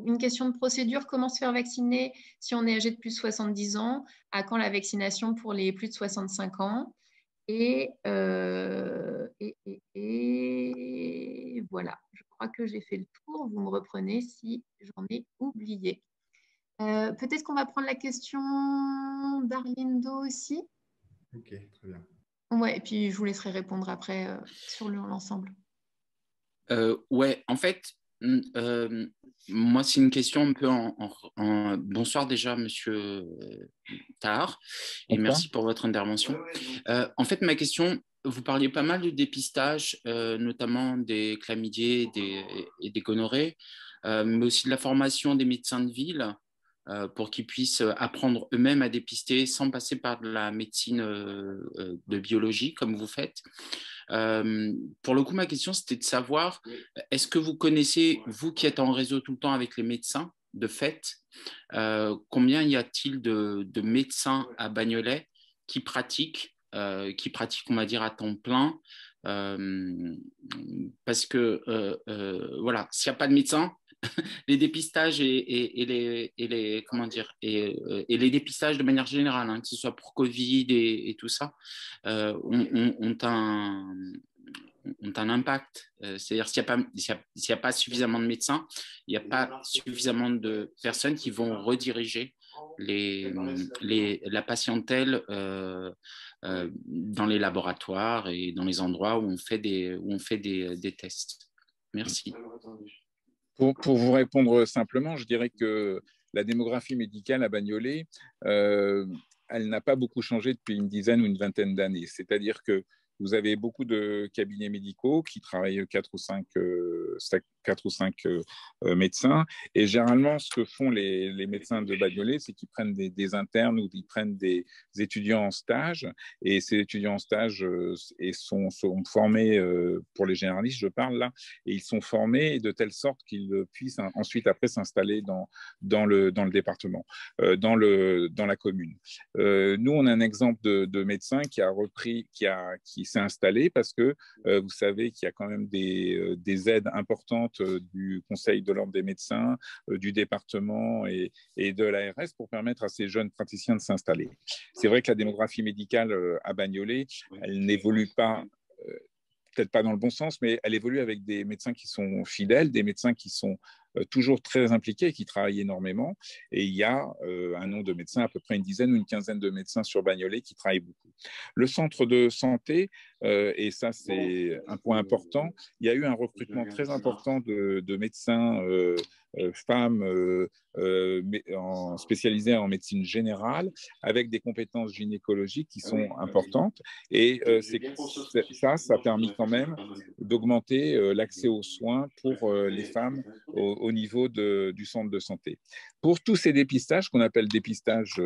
une question de procédure, comment se faire vacciner si on est âgé de plus de 70 ans, à quand la vaccination pour les plus de 65 ans. Et voilà, je crois que j'ai fait le tour. Vous me reprenez si j'en ai oublié. Peut-être qu'on va prendre la question d'Arlindo aussi. Ok, très bien. Ouais, et puis je vous laisserai répondre après sur l'ensemble. Ouais, en fait, moi, c'est une question un peu Bonsoir déjà, Monsieur Tahar, et merci pour votre intervention. En fait, ma question, vous parliez pas mal de dépistage, notamment des chlamydiés et des gonorrhées, mais aussi de la formation des médecins de ville pour qu'ils puissent apprendre eux-mêmes à dépister sans passer par de la médecine de biologie, comme vous faites. Pour le coup, ma question, c'était de savoir, est-ce que vous connaissez, vous qui êtes en réseau tout le temps avec les médecins, de fait, combien y a-t-il de médecins à Bagnolet qui pratiquent, on va dire, à temps plein parce que, voilà, s'il n'y a pas de médecins, les dépistages et les dépistages de manière générale, hein, que ce soit pour Covid et tout ça, ont un impact. C'est-à-dire s'il n'y a pas suffisamment de médecins, il n'y a pas suffisamment de personnes qui vont rediriger la patientèle dans les laboratoires et dans les endroits où on fait des tests. Merci. Pour vous répondre simplement, je dirais que la démographie médicale à Bagnolet, elle n'a pas beaucoup changé depuis une dizaine ou une vingtaine d'années. C'est-à-dire que vous avez beaucoup de cabinets médicaux qui travaillent 4 ou 5 médecins. Et généralement, ce que font les médecins de Bagnolet, c'est qu'ils prennent des internes ou ils prennent des étudiants en stage. Et ces étudiants en stage sont formés, pour les généralistes, je parle là, et ils sont formés de telle sorte qu'ils puissent ensuite après s'installer dans le département, dans la commune. Nous, on a un exemple de médecin qui a repris, qui s'est installé parce que vous savez qu'il y a quand même des aides importantes du Conseil de l'ordre des médecins, du département et de l'ARS pour permettre à ces jeunes praticiens de s'installer. C'est vrai que la démographie médicale à Bagnolet, elle n'évolue pas peut-être pas dans le bon sens, mais elle évolue avec des médecins qui sont fidèles, des médecins qui sont toujours très impliqués et qui travaillent énormément. Et il y a un nombre de médecins, à peu près une dizaine ou une quinzaine de médecins sur Bagnolet qui travaillent beaucoup. Le centre de santé, et ça c'est un point important, il y a eu un recrutement très important de médecins femmes spécialisées en médecine générale avec des compétences gynécologiques qui sont importantes. Et ça a permis quand même d'augmenter l'accès aux soins pour les femmes au niveau du centre de santé. Pour tous ces dépistages qu'on appelle dépistages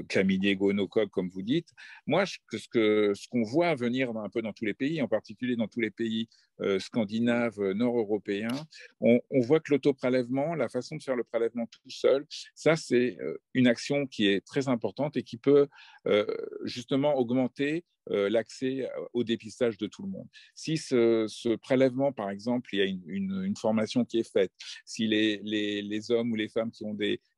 chlamydia, gonocoque, comme vous dites, moi, ce qu'on voit venir un peu dans tous les pays, en particulier dans tous les pays scandinaves, nord-européens, on voit que l'autoprélèvement, la façon de faire le prélèvement tout seul, ça, c'est une action qui est très importante et qui peut justement augmenter l'accès au dépistage de tout le monde. Si ce prélèvement, par exemple, il y a une formation qui est faite, si les hommes ou les femmes qui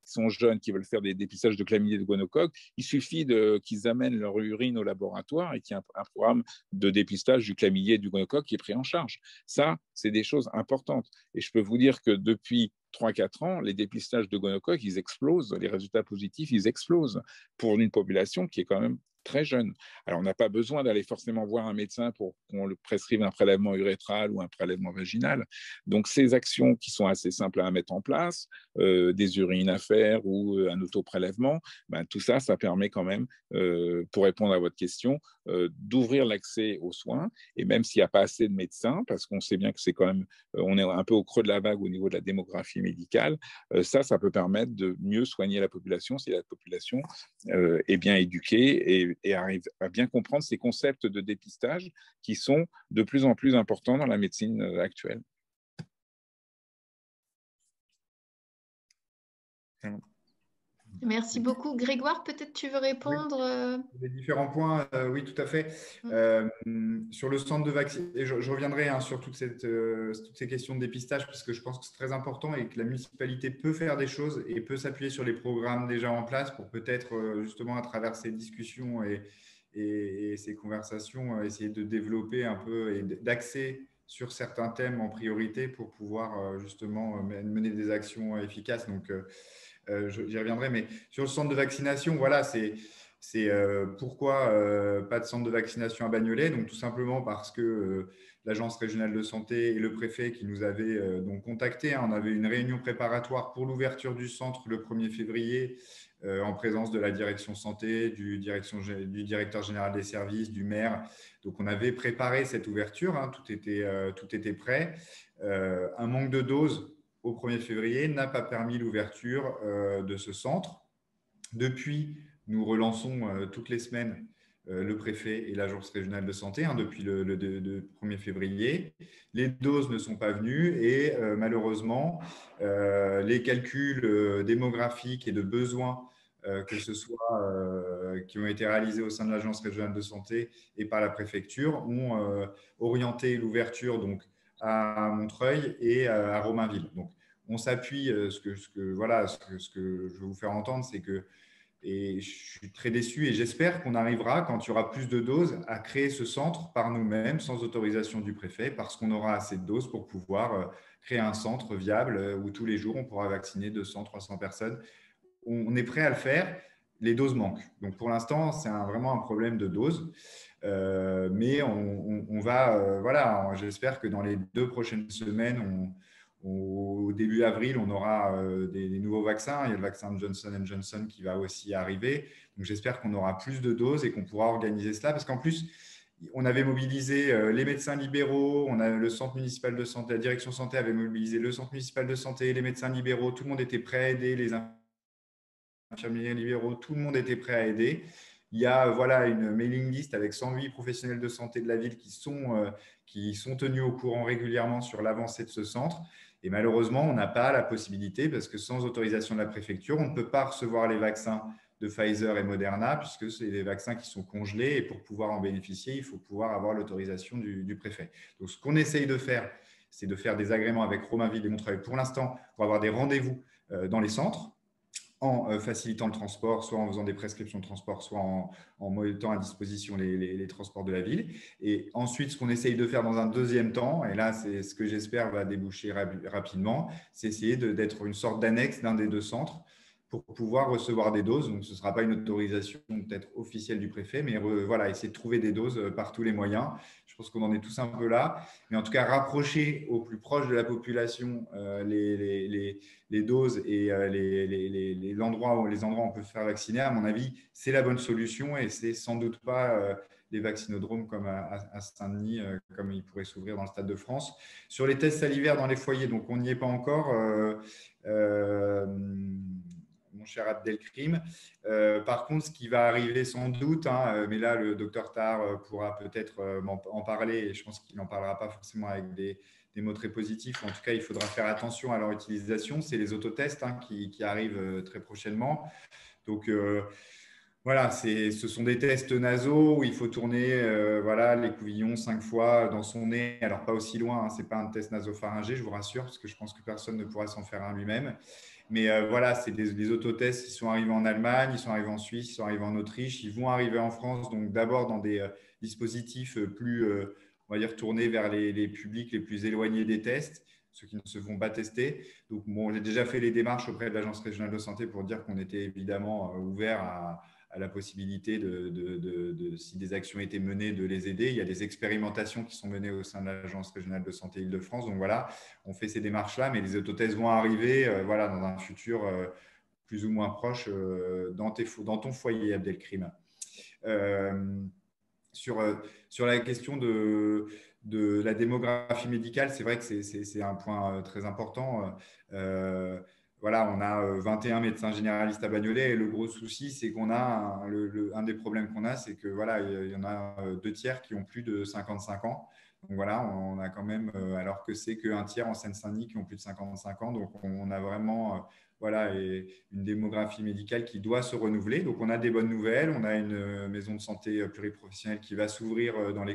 sont jeunes, qui veulent faire des dépistages de chlamydia et de gonocoque, il suffit qu'ils amènent leur urine au laboratoire et qu'il y ait un programme de dépistage du chlamydia et du gonocoque qui est pris en charge. Ça, c'est des choses importantes. Et je peux vous dire que depuis 3-4 ans, les dépistages de gonocoque, ils explosent, les résultats positifs, ils explosent pour une population qui est quand même très jeune. Alors, on n'a pas besoin d'aller forcément voir un médecin pour qu'on le prescrive un prélèvement urétral ou un prélèvement vaginal. Donc, ces actions qui sont assez simples à mettre en place, des urines à faire ou un autoprélèvement, ben, tout ça, ça permet quand même, pour répondre à votre question, d'ouvrir l'accès aux soins. Et même s'il n'y a pas assez de médecins, parce qu'on sait bien que c'est quand même, on est un peu au creux de la vague au niveau de la démographie médicale, ça peut permettre de mieux soigner la population si la population est bien éduquée et arrive à bien comprendre ces concepts de dépistage qui sont de plus en plus importants dans la médecine actuelle. Merci beaucoup. Grégoire, peut-être tu veux répondre Les différents points, oui, tout à fait. Sur le centre de vaccination, je reviendrai sur toutes ces questions de dépistage, parce que je pense que c'est très important et que la municipalité peut faire des choses et peut s'appuyer sur les programmes déjà en place pour peut-être, justement, à travers ces discussions et ces conversations, essayer de développer un peu et d'axer sur certains thèmes en priorité pour pouvoir justement mener des actions efficaces. Donc, j'y reviendrai, mais sur le centre de vaccination, voilà, c'est pourquoi pas de centre de vaccination à Bagnolet. Donc, tout simplement parce que l'Agence régionale de santé et le préfet qui nous avaient donc contactés, on avait une réunion préparatoire pour l'ouverture du centre le 1er février en présence de la direction santé, du directeur général des services, du maire. Donc, on avait préparé cette ouverture, hein, tout était prêt. Un manque de doses au 1er février n'a pas permis l'ouverture de ce centre. Depuis, nous relançons toutes les semaines le préfet et l'agence régionale de santé depuis le 1er février. Les doses ne sont pas venues et malheureusement, les calculs démographiques et de besoins que ce soit qui ont été réalisés au sein de l'agence régionale de santé et par la préfecture ont orienté l'ouverture donc à Montreuil et à Romainville. Donc, on s'appuie, ce que je veux vous faire entendre, c'est que, et je suis très déçu et j'espère qu'on arrivera, quand il y aura plus de doses, à créer ce centre par nous-mêmes, sans autorisation du préfet, parce qu'on aura assez de doses pour pouvoir créer un centre viable où tous les jours, on pourra vacciner 200, 300 personnes. On est prêt à le faire, les doses manquent. Donc, pour l'instant, c'est vraiment un problème de doses. Mais on va, voilà, j'espère que dans les 2 prochaines semaines, au début avril, on aura des nouveaux vaccins. Il y a le vaccin de Johnson & Johnson qui va aussi arriver. Donc, j'espère qu'on aura plus de doses et qu'on pourra organiser cela. Parce qu'en plus, on avait mobilisé les médecins libéraux, on a le centre municipal de santé, la direction santé avait mobilisé le centre municipal de santé, les médecins libéraux, tout le monde était prêt à aider, les infirmiers libéraux, tout le monde était prêt à aider. Il y a une mailing list avec 108 professionnels de santé de la ville qui sont tenus au courant régulièrement sur l'avancée de ce centre. Et malheureusement, on n'a pas la possibilité, parce que sans autorisation de la préfecture, on ne peut pas recevoir les vaccins de Pfizer et Moderna, puisque c'est des vaccins qui sont congelés. Et pour pouvoir en bénéficier, il faut pouvoir avoir l'autorisation du préfet. Donc, ce qu'on essaye de faire, c'est de faire des agréments avec Romainville et Montreuil pour l'instant, pour avoir des rendez-vous dans les centres. en facilitant le transport, soit en faisant des prescriptions de transport, soit en mettant à disposition les transports de la ville. Et ensuite, ce qu'on essaye de faire dans un deuxième temps, et là, c'est ce que j'espère va déboucher rapidement, c'est essayer d'être une sorte d'annexe d'un des deux centres pour pouvoir recevoir des doses. Donc, ce ne sera pas une autorisation peut-être officielle du préfet, mais voilà, essayer de trouver des doses par tous les moyens. Je pense qu'on en est tous un peu là. Mais en tout cas, rapprocher au plus proche de la population les doses et les endroits où on peut se faire vacciner, à mon avis, c'est la bonne solution et c'est sans doute pas les vaccinodromes comme à Saint-Denis, comme il pourrait s'ouvrir dans le Stade de France. Sur les tests salivaires dans les foyers, donc on n'y est pas encore. Mon cher Abdelkrim. Par contre, ce qui va arriver sans doute, hein, mais là, le docteur Tahar pourra peut-être en parler, et je pense qu'il n'en parlera pas forcément avec des mots très positifs. En tout cas, il faudra faire attention à leur utilisation. C'est les autotests qui arrivent très prochainement. Donc, voilà, ce sont des tests nasaux où il faut tourner les couvillons 5 fois dans son nez. Alors, pas aussi loin, hein, ce n'est pas un test nasopharyngé, je vous rassure, parce que je pense que personne ne pourra s'en faire un lui-même. Mais voilà, c'est des autotests qui sont arrivés en Allemagne, ils sont arrivés en Suisse, ils sont arrivés en Autriche, ils vont arriver en France, donc d'abord dans des dispositifs plus, on va dire, tournés vers les publics les plus éloignés des tests, ceux qui ne se font pas tester. Donc, bon, j'ai déjà fait les démarches auprès de l'Agence régionale de santé pour dire qu'on était évidemment ouvert à la possibilité si des actions étaient menées, de les aider. Il y a des expérimentations qui sont menées au sein de l'Agence régionale de santé Île-de-France. Donc voilà, on fait ces démarches-là, mais les autotests vont arriver dans un futur plus ou moins proche dans ton foyer, Abdelkrim. Sur la question de la démographie médicale, c'est vrai que c'est un point très important. Voilà, on a 21 médecins généralistes à Bagnolet et le gros souci, c'est qu'on a un des problèmes qu'on a, c'est que voilà, il y en a 2 tiers qui ont plus de 55 ans. Donc voilà, on a quand même, alors que c'est qu'un tiers en Seine-Saint-Denis qui ont plus de 55 ans. Donc on a vraiment voilà, et une démographie médicale qui doit se renouveler. Donc, on a des bonnes nouvelles. On a une maison de santé pluriprofessionnelle qui va s'ouvrir dans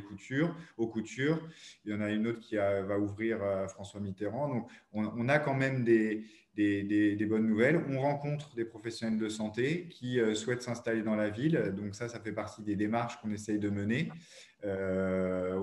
aux coutures. Il y en a une autre qui va ouvrir à François Mitterrand. Donc, on a quand même des bonnes nouvelles. On rencontre des professionnels de santé qui souhaitent s'installer dans la ville. Donc, ça fait partie des démarches qu'on essaye de mener.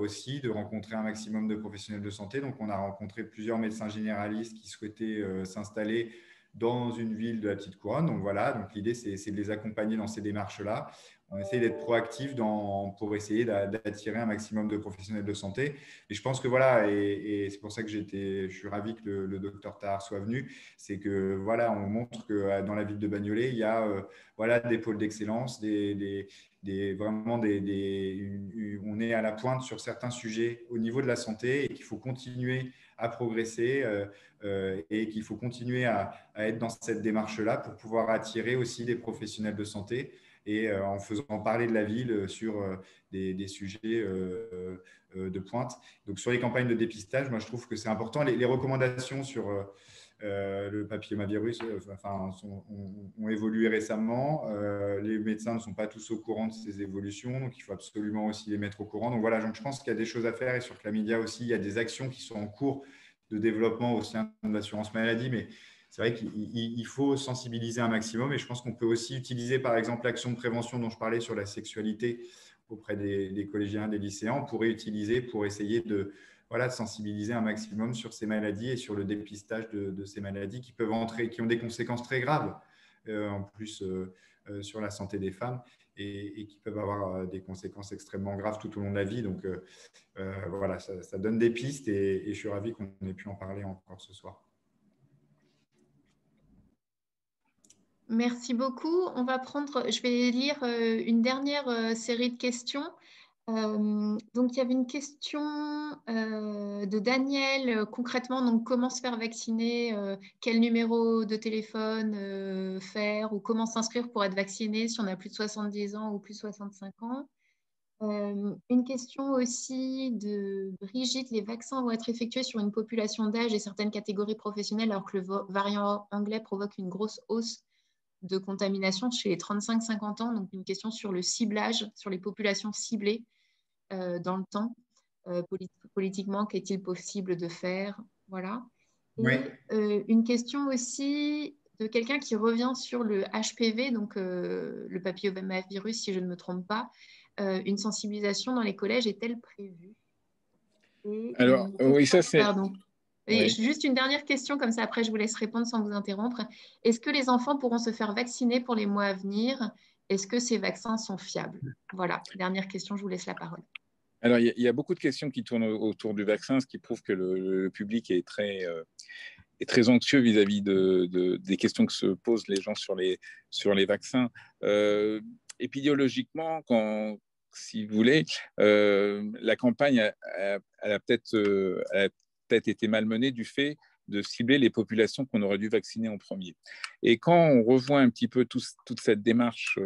Aussi, de rencontrer un maximum de professionnels de santé. Donc, on a rencontré plusieurs médecins généralistes qui souhaitaient s'installer dans une ville de la Petite Couronne. Donc voilà, donc l'idée, c'est de les accompagner dans ces démarches-là. On essaie d'être proactif pour essayer d'attirer un maximum de professionnels de santé. Et je pense que voilà, et c'est pour ça que je suis ravi que le docteur Tahar soit venu, c'est que voilà, on montre que dans la ville de Bagnolet, il y a voilà, des pôles d'excellence, vraiment on est à la pointe sur certains sujets au niveau de la santé et qu'il faut continuer à progresser et qu'il faut continuer à être dans cette démarche-là pour pouvoir attirer aussi des professionnels de santé et en faisant parler de la ville sur des sujets de pointe. Donc, sur les campagnes de dépistage, moi, je trouve que c'est important. Les recommandations sur le papillomavirus ont évolué récemment. Les médecins ne sont pas tous au courant de ces évolutions, donc il faut absolument aussi les mettre au courant. Donc voilà, je pense qu'il y a des choses à faire et sur Chlamydia aussi, il y a des actions qui sont en cours de développement au sein de l'assurance maladie, mais c'est vrai qu'il faut sensibiliser un maximum et je pense qu'on peut aussi utiliser par exemple l'action de prévention dont je parlais sur la sexualité auprès des collégiens, des lycéens, on pourrait utiliser pour essayer de sensibiliser un maximum sur ces maladies et sur le dépistage de ces maladies qui ont des conséquences très graves en plus sur la santé des femmes et qui peuvent avoir des conséquences extrêmement graves tout au long de la vie. Donc voilà, ça donne des pistes et je suis ravi qu'on ait pu en parler encore ce soir. Merci beaucoup. Je vais lire une dernière série de questions. Donc, il y avait une question de Daniel. Concrètement, donc, comment se faire vacciner, quel numéro de téléphone faire ou comment s'inscrire pour être vacciné si on a plus de 70 ans ou plus de 65 ans. Une question aussi de Brigitte. Les vaccins vont être effectués sur une population d'âge et certaines catégories professionnelles alors que le variant anglais provoque une grosse hausse de contamination chez les 35-50 ans. Donc, une question sur le ciblage, sur les populations ciblées dans le temps. Politiquement, qu'est-il possible de faire? Voilà. Et Oui. une question aussi de quelqu'un qui revient sur le HPV, donc le papillomavirus, si je ne me trompe pas. Une sensibilisation dans les collèges est-elle prévue? Et Alors, oui, ça c'est... pardon. Et Oui. juste une dernière question, comme ça après je vous laisse répondre sans vous interrompre. Est-ce que les enfants pourront se faire vacciner pour les mois à venir? Est-ce que ces vaccins sont fiables? Voilà, dernière question, je vous laisse la parole. Alors, il y a beaucoup de questions qui tournent autour du vaccin, ce qui prouve que le public est très anxieux vis-à-vis des questions que se posent les gens sur les vaccins. Épidémiologiquement, si vous voulez, la campagne a peut-être été malmenée du fait de cibler les populations qu'on aurait dû vacciner en premier. Et quand on revoit un petit peu toute cette démarche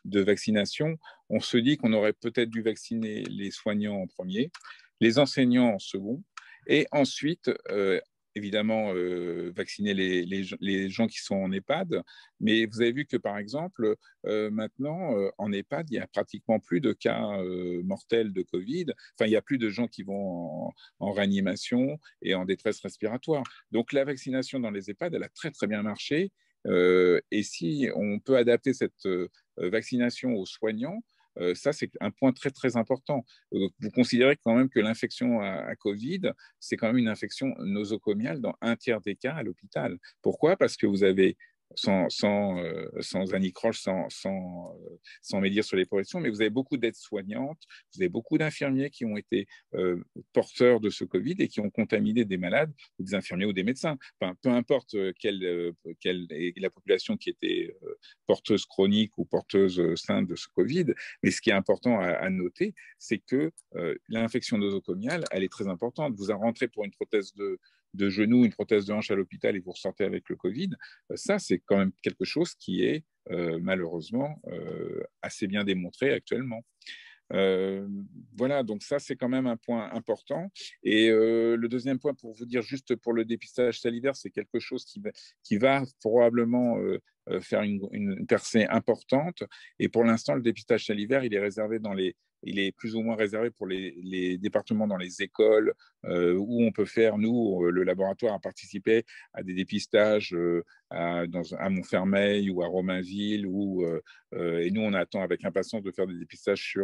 de vaccination, on se dit qu'on aurait peut-être dû vacciner les soignants en premier, les enseignants en second, et ensuite, évidemment, vacciner les gens qui sont en EHPAD. Mais vous avez vu que, par exemple, maintenant, en EHPAD, il n'y a pratiquement plus de cas mortels de Covid. Enfin, il n'y a plus de gens qui vont en réanimation et en détresse respiratoire. Donc, la vaccination dans les EHPAD, elle a très, très bien marché. Et si on peut adapter cette vaccination aux soignants, ça, c'est un point très, très important. Vous considérez quand même que l'infection à Covid, c'est quand même une infection nosocomiale dans un tiers des cas à l'hôpital. Pourquoi? Parce que vous avez sans anicroche, sans médire sur les projections, mais vous avez beaucoup d'aides-soignantes, vous avez beaucoup d'infirmiers qui ont été porteurs de ce Covid et qui ont contaminé des malades, ou des infirmiers ou des médecins. Enfin, peu importe quelle est la population qui était porteuse chronique ou porteuse saine de ce Covid, mais ce qui est important à noter, c'est que l'infection nosocomiale, elle est très importante. Vous rentrez pour une prothèse de genou, une prothèse de hanche à l'hôpital et vous ressortez avec le Covid, ça, c'est quand même quelque chose qui est malheureusement assez bien démontré actuellement. Voilà, donc ça, c'est quand même un point important. Et le deuxième point, pour vous dire, juste pour le dépistage salivaire, c'est quelque chose qui va probablement faire une percée importante. Et pour l'instant, le dépistage salivaire, il est plus ou moins réservé pour les départements dans les écoles où on peut faire, nous, le laboratoire a participé à des dépistages à Montfermeil ou à Romainville, et nous, on attend avec impatience de faire des dépistages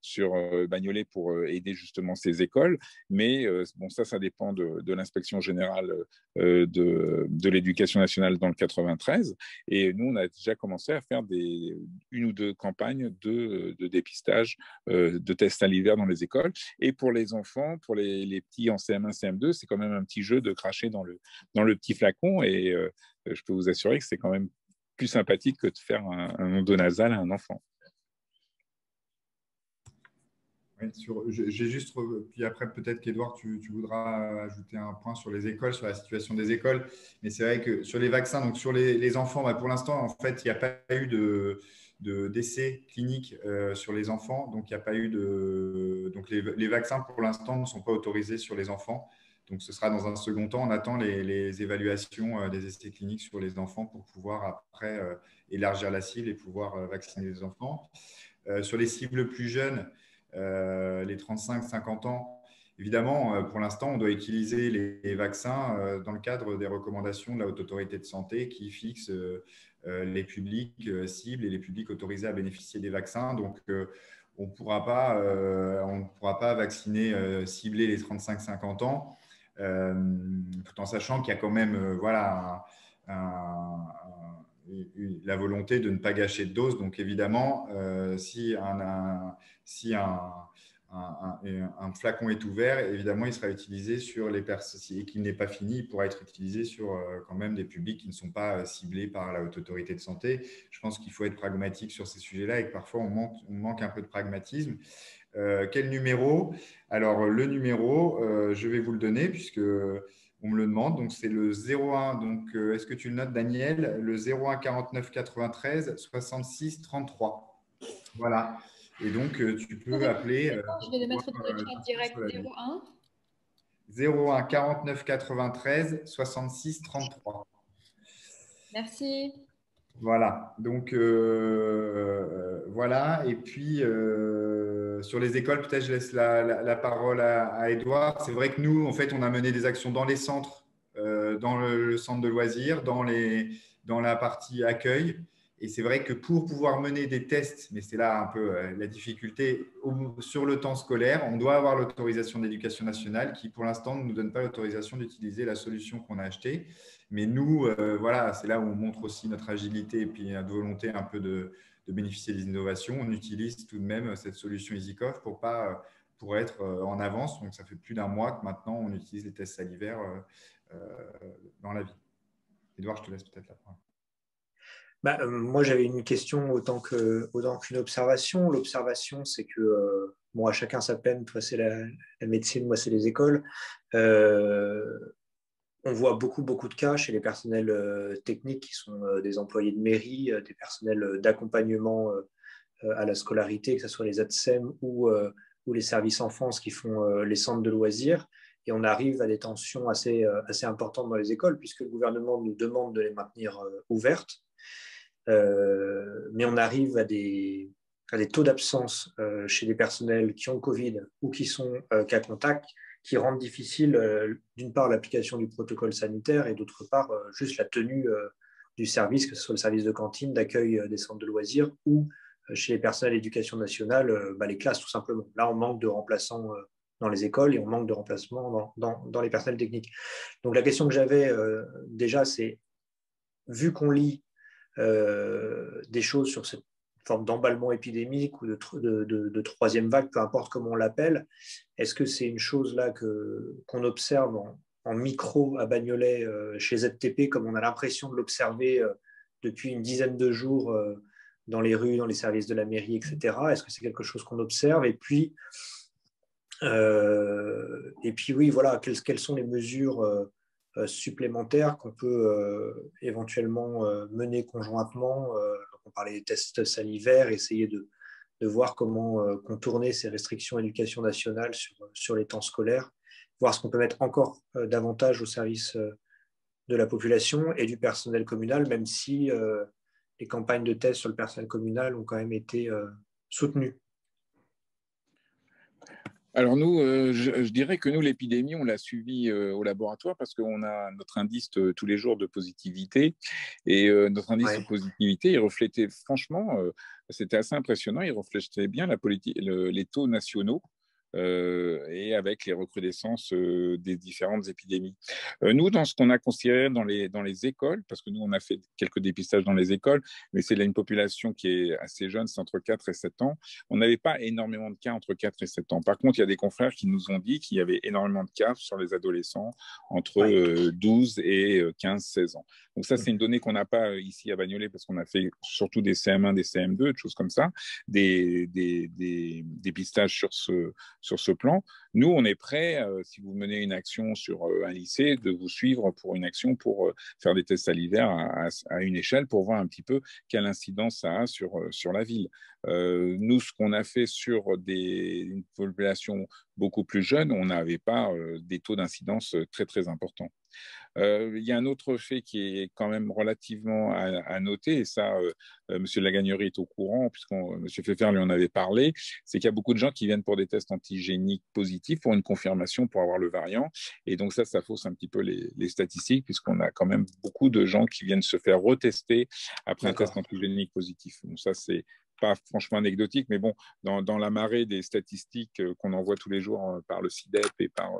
sur Bagnolet pour aider justement ces écoles. Mais bon, ça dépend de l'inspection générale de l'éducation nationale dans le 93. Et nous, on a déjà commencé à faire une ou deux campagnes de dépistage de tests salivaires dans les écoles. Et pour les enfants, pour les petits en CM1, CM2, c'est quand même un petit jeu de cracher dans le petit flacon. Et je peux vous assurer que c'est quand même plus sympathique que de faire un endonasal à un enfant. J'ai juste, puis après peut-être qu'Edouard, tu voudras ajouter un point sur les écoles, sur la situation des écoles. Mais c'est vrai que sur les vaccins, donc sur les enfants, pour l'instant, en fait, il n'y a pas eu d'essais cliniques sur les enfants. Donc, il n'y a pas eu donc les vaccins, pour l'instant, ne sont pas autorisés sur les enfants. Donc, ce sera dans un second temps. On attend les évaluations des essais cliniques sur les enfants pour pouvoir après élargir la cible et pouvoir vacciner les enfants. Sur les cibles plus jeunes, les 35-50 ans, évidemment, pour l'instant, on doit utiliser les vaccins dans le cadre des recommandations de la Haute Autorité de Santé qui fixe les publics cibles et les publics autorisés à bénéficier des vaccins. Donc, on ne pourra pas vacciner, cibler les 35-50 ans, tout en sachant qu'il y a quand même la volonté de ne pas gâcher de doses. Donc, évidemment, si un flacon est ouvert, évidemment, il sera utilisé sur les personnes, et qu'il n'est pas fini, il pourra être utilisé sur quand même des publics qui ne sont pas ciblés par la Haute Autorité de Santé. Je pense qu'il faut être pragmatique sur ces sujets-là et que parfois, on manque un peu de pragmatisme. Quel numéro? Alors, le numéro, je vais vous le donner puisque on me le demande. Donc, c'est le 01. Donc, est-ce que tu le notes, Daniel? Le 01 49 93 66 33. Voilà. Et donc, tu peux appeler. Je vais le mettre dans le chat direct. 01 49 93 66 33. Merci. Voilà. Donc, voilà. Et puis, sur les écoles, peut-être je laisse la parole à Edouard. C'est vrai que nous, en fait, on a mené des actions dans les centres, dans le centre de loisirs, dans dans la partie accueil. Et c'est vrai que pour pouvoir mener des tests, mais c'est là un peu la difficulté, sur le temps scolaire, on doit avoir l'autorisation de l'Éducation nationale qui, pour l'instant, ne nous donne pas l'autorisation d'utiliser la solution qu'on a achetée. Mais nous, voilà, c'est là où on montre aussi notre agilité et puis notre volonté un peu de bénéficier des innovations. On utilise tout de même cette solution EasyCough pour être en avance. Donc, ça fait plus d'1 mois que maintenant, on utilise les tests salivaires dans la vie. Édouard, je te laisse peut-être la parole. Moi, j'avais une question autant qu'une observation. L'observation, c'est que, bon, à chacun sa peine. Toi, c'est la médecine, moi, c'est les écoles. On voit beaucoup de cas chez les personnels techniques qui sont des employés de mairie, des personnels d'accompagnement à la scolarité, que ce soit les ATSEM ou les services enfance qui font les centres de loisirs. Et on arrive à des tensions assez importantes dans les écoles, puisque le gouvernement nous demande de les maintenir ouvertes. Mais on arrive à des taux d'absence chez les personnels qui ont le Covid ou qui sont cas contact, qui rendent difficile, d'une part, l'application du protocole sanitaire et d'autre part, juste la tenue du service, que ce soit le service de cantine, d'accueil des centres de loisirs ou chez les personnels d'éducation nationale, les classes, tout simplement. Là, on manque de remplaçants dans les écoles et on manque de remplacements dans les personnels techniques. Donc, la question que j'avais déjà, c'est, vu qu'on lit des choses sur cette forme d'emballement épidémique ou de troisième vague, peu importe comment on l'appelle, est-ce que c'est une chose là qu'on observe en micro à Bagnolet chez ZTP, comme on a l'impression de l'observer depuis une dizaine de jours dans les rues, dans les services de la mairie, etc. Est-ce que c'est quelque chose qu'on observe? Et puis oui, voilà, quelles sont les mesures supplémentaires qu'on peut éventuellement mener conjointement. On parlait des tests salivaires, essayer de voir comment contourner ces restrictions éducation nationale sur les temps scolaires, voir ce qu'on peut mettre encore davantage au service de la population et du personnel communal, même si les campagnes de tests sur le personnel communal ont quand même été soutenues. Alors nous, je dirais que nous, l'épidémie, on l'a suivi au laboratoire parce qu'on a notre indice tous les jours de positivité. Et notre indice de positivité, il reflétait, franchement, c'était assez impressionnant, il reflétait bien les taux nationaux. Et avec les recrudescences des différentes épidémies. Nous, dans ce qu'on a considéré dans les écoles, parce que nous, on a fait quelques dépistages dans les écoles, mais c'est là une population qui est assez jeune, c'est entre 4 et 7 ans, on n'avait pas énormément de cas entre 4 et 7 ans. Par contre, il y a des confrères qui nous ont dit qu'il y avait énormément de cas sur les adolescents entre 12 et 15-16 ans. Donc ça, c'est une donnée qu'on n'a pas ici à Bagnolet, parce qu'on a fait surtout des CM1, des CM2, des choses comme ça, des dépistages sur ce plan. Nous, on est prêt, si vous menez une action sur un lycée, de vous suivre pour une action pour faire des tests salivaires à une échelle pour voir un petit peu quelle incidence ça a sur la ville. Nous, ce qu'on a fait sur une population beaucoup plus jeune, on n'avait pas des taux d'incidence très, très importants. Il y a un autre fait qui est quand même relativement à noter, et ça, M. Lagagnerie est au courant, puisque M. Pfeffer lui en avait parlé, c'est qu'il y a beaucoup de gens qui viennent pour des tests antigéniques positifs, pour une confirmation, pour avoir le variant. Et donc ça fausse un petit peu les statistiques, puisqu'on a quand même beaucoup de gens qui viennent se faire retester après un test antigénique positif. Donc ça, c'est pas franchement anecdotique, mais bon, dans la marée des statistiques qu'on envoie tous les jours par le CIDEP et par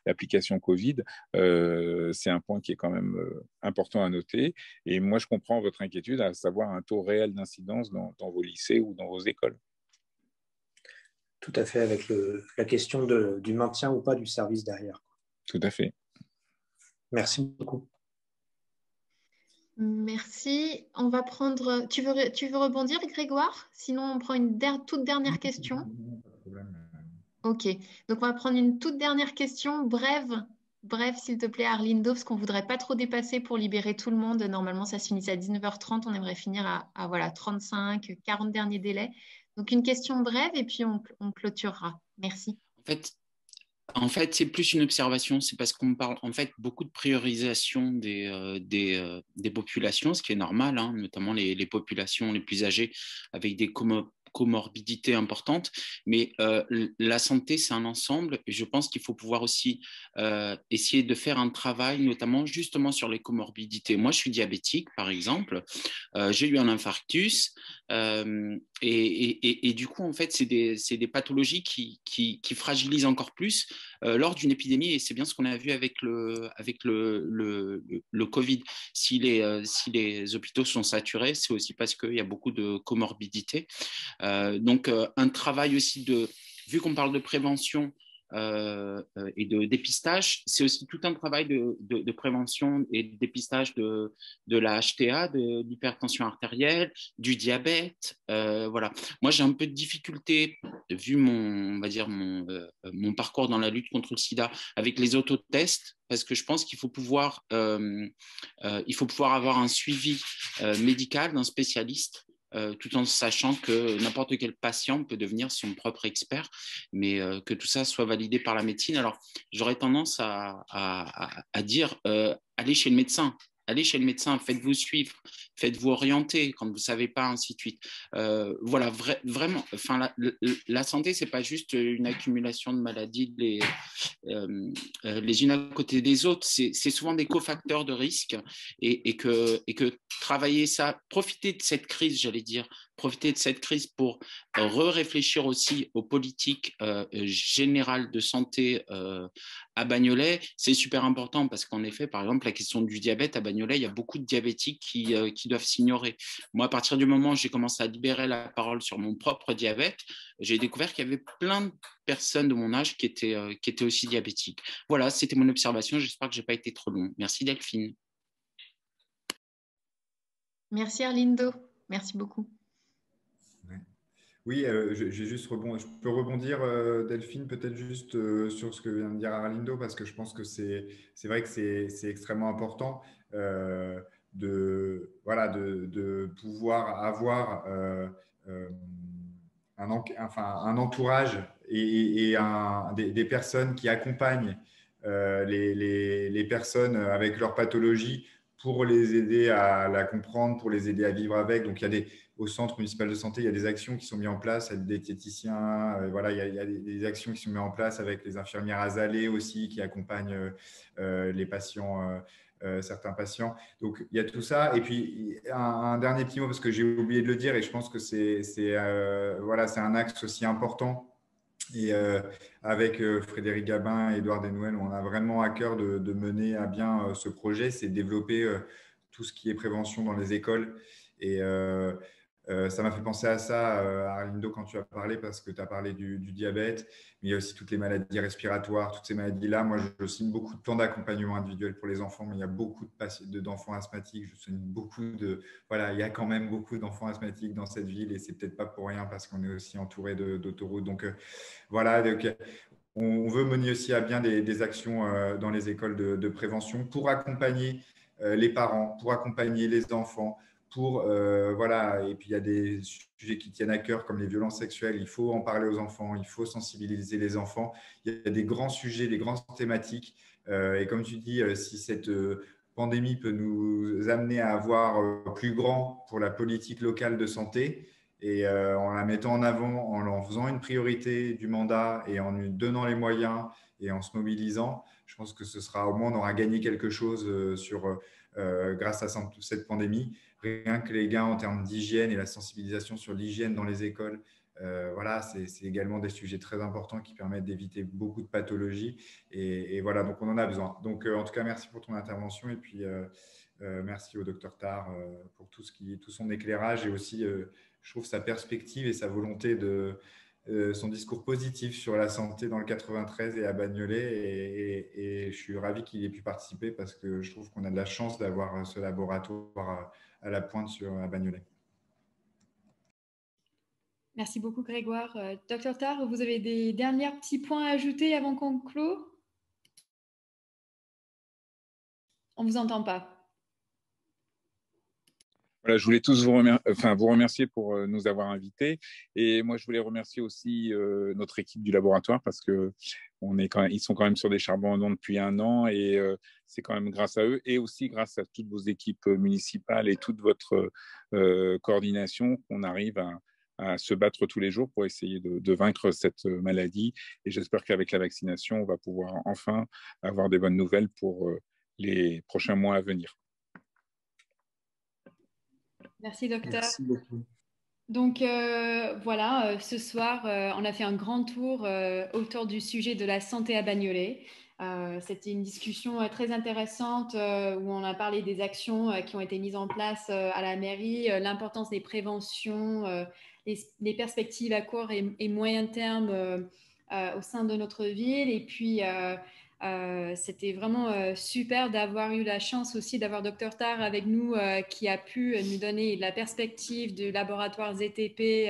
l'application Covid, c'est un point qui est quand même important à noter. Et moi, je comprends votre inquiétude, à savoir un taux réel d'incidence dans vos lycées ou dans vos écoles. Tout à fait, avec la question du maintien ou pas du service derrière. Tout à fait. Merci beaucoup. Merci. On va prendre. Tu veux rebondir, Grégoire? Sinon, on prend une toute dernière question. Pas de problème. Ok. Donc, on va prendre une toute dernière question, brève, s'il te plaît, Arlindo, parce qu'on ne voudrait pas trop dépasser pour libérer tout le monde. Normalement, ça se finit à 19h30. On aimerait finir à voilà, 35, 40 derniers délais. Donc, une question brève et puis on clôturera. Merci. En fait, c'est plus une observation, c'est parce qu'on parle en fait beaucoup de priorisation des populations, ce qui est normal, hein, notamment les populations les plus âgées avec des comorbidités importantes, mais la santé, c'est un ensemble et je pense qu'il faut pouvoir aussi essayer de faire un travail, notamment justement sur les comorbidités. Moi, je suis diabétique, par exemple, j'ai eu un infarctus et du coup, en fait, c'est des pathologies qui fragilisent encore plus lors d'une épidémie et c'est bien ce qu'on a vu avec le Covid. Si les hôpitaux sont saturés, c'est aussi parce qu'il y a beaucoup de comorbidités. Donc, un travail aussi vu qu'on parle de prévention et de dépistage, c'est aussi tout un travail de prévention et de dépistage de la HTA, de l'hypertension artérielle, du diabète. Voilà. Moi, j'ai un peu de difficulté, vu on va dire mon parcours dans la lutte contre le sida, avec les autotests, parce que je pense qu'il faut pouvoir avoir un suivi médical d'un spécialiste tout en sachant que n'importe quel patient peut devenir son propre expert, mais que tout ça soit validé par la médecine. Alors, j'aurais tendance à dire, allez chez le médecin. Allez chez le médecin, faites-vous suivre, faites-vous orienter quand vous ne savez pas, ainsi de suite. Voilà, vraiment, enfin, la santé, ce n'est pas juste une accumulation de maladies les unes à côté des autres. C'est souvent des cofacteurs de risque et que travailler ça, profiter de cette crise, j'allais dire, profiter de cette crise pour réfléchir aussi aux politiques générales de santé à Bagnolet, c'est super important parce qu'en effet, par exemple, la question du diabète à Bagnolet, il y a beaucoup de diabétiques qui doivent s'ignorer. Moi, à partir du moment où j'ai commencé à libérer la parole sur mon propre diabète, j'ai découvert qu'il y avait plein de personnes de mon âge qui étaient aussi diabétiques. Voilà, c'était mon observation. J'espère que je n'ai pas été trop long. Merci Delphine. Merci Arlindo. Merci beaucoup. Oui, je peux rebondir, Delphine, peut-être juste sur ce que vient de dire Arlindo, parce que je pense que c'est vrai que c'est extrêmement important de pouvoir avoir un entourage et des personnes qui accompagnent les personnes avec leur pathologie pour les aider à la comprendre, pour les aider à vivre avec. Donc, au centre municipal de santé, il y a des actions qui sont mises en place avec des diététiciens. Voilà, il y a des actions qui sont mises en place avec les infirmières azalées aussi qui accompagnent les patients, certains patients. Donc, il y a tout ça. Et puis, un dernier petit mot, parce que j'ai oublié de le dire, et je pense que c'est un axe aussi important. Et avec Frédéric Gabin et Édouard Desnouel, on a vraiment à cœur de mener à bien ce projet, c'est développer tout ce qui est prévention dans les écoles. Et ça m'a fait penser à ça, Arlindo, quand tu as parlé, parce que tu as parlé du diabète, mais il y a aussi toutes les maladies respiratoires, toutes ces maladies-là. Moi, je signe beaucoup de plans d'accompagnement individuel pour les enfants, mais il y a beaucoup d'enfants asthmatiques. Je signe voilà, il y a quand même beaucoup d'enfants asthmatiques dans cette ville, et c'est peut-être pas pour rien parce qu'on est aussi entouré d'autoroutes. Donc, voilà, donc, on veut mener aussi à bien des actions dans les écoles de prévention pour accompagner les parents, pour accompagner les enfants, voilà. Et puis il y a des sujets qui tiennent à cœur comme les violences sexuelles. Il faut en parler aux enfants, il faut sensibiliser les enfants. Il y a des grands sujets, des grandes thématiques. Et comme tu dis, si cette pandémie peut nous amener à avoir plus grand pour la politique locale de santé, et en la mettant en avant, en faisant une priorité du mandat et en lui donnant les moyens et en se mobilisant, je pense que ce sera, au moins, on aura gagné quelque chose grâce à cette pandémie. Rien que les gains en termes d'hygiène et la sensibilisation sur l'hygiène dans les écoles, voilà, c'est également des sujets très importants qui permettent d'éviter beaucoup de pathologies. Et voilà, donc on en a besoin. Donc, en tout cas, merci pour ton intervention. Et puis, merci au Dr Tar pour tout son éclairage et aussi, je trouve, sa perspective et sa volonté son discours positif sur la santé dans le 93 et à Bagnolet. Et je suis ravi qu'il ait pu participer parce que je trouve qu'on a de la chance d'avoir ce laboratoire à la pointe à Bagnolet. Merci beaucoup, Grégoire. Dr Tar, vous avez des derniers petits points à ajouter avant qu'on clôt? On ne vous entend pas. Voilà, je voulais tous vous remercier pour nous avoir invités. Et moi, je voulais remercier aussi notre équipe du laboratoire parce que ils sont quand même sur des charbons ardents depuis 1 an et c'est quand même grâce à eux et aussi grâce à toutes vos équipes municipales et toute votre coordination qu'on arrive à se battre tous les jours pour essayer de vaincre cette maladie. Et j'espère qu'avec la vaccination, on va pouvoir enfin avoir des bonnes nouvelles pour les prochains mois à venir. Merci, docteur. Merci beaucoup. Donc voilà, ce soir, on a fait un grand tour autour du sujet de la santé à Bagnolet. C'était une discussion très intéressante où on a parlé des actions qui ont été mises en place à la mairie, l'importance des préventions, les perspectives à court et moyen terme au sein de notre ville. Et puis, c'était vraiment super d'avoir eu la chance aussi d'avoir Dr Tar avec nous qui a pu nous donner la perspective du laboratoire ZTP,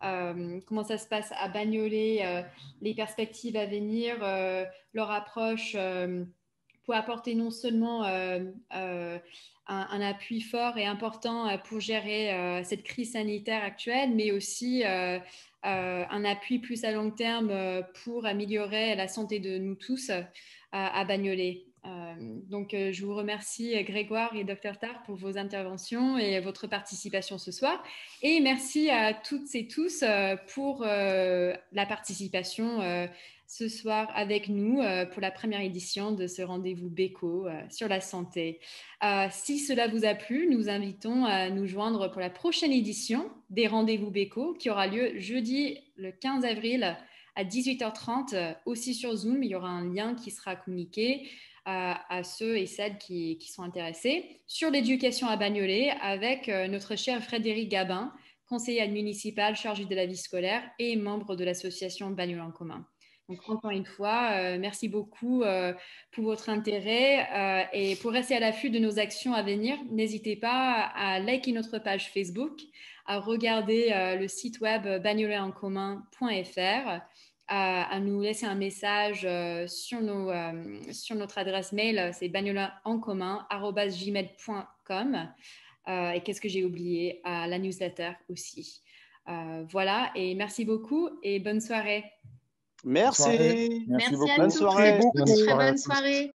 comment ça se passe à Bagnolet, les perspectives à venir, leur approche pour apporter non seulement un appui fort et important pour gérer cette crise sanitaire actuelle, mais aussi un appui plus à long terme pour améliorer la santé de nous tous à Bagnolet. Donc, je vous remercie Grégoire et Dr Tar pour vos interventions et votre participation ce soir. Et merci à toutes et tous pour la participation ce soir avec nous pour la première édition de ce rendez-vous Béco sur la santé. Si cela vous a plu, nous invitons à nous joindre pour la prochaine édition des rendez-vous Béco qui aura lieu jeudi le 15 avril à 18h30, aussi sur Zoom. Il y aura un lien qui sera communiqué à ceux et celles qui sont intéressés sur l'éducation à Bagnolet avec notre cher Frédéric Gabin, conseiller municipal chargé de la vie scolaire et membre de l'association Bagnolet en commun. Donc, encore une fois, merci beaucoup pour votre intérêt et pour rester à l'affût de nos actions à venir, n'hésitez pas à liker notre page Facebook, à regarder le site web bagnoletencommun.fr, à nous laisser un message sur notre adresse mail, c'est bagnoletencommun@gmail.com. Et qu'est-ce que j'ai oublié? La newsletter aussi. Voilà, et merci beaucoup et bonne soirée. Merci. Merci beaucoup. à Bonne tous. soirée. Très bonne soirée.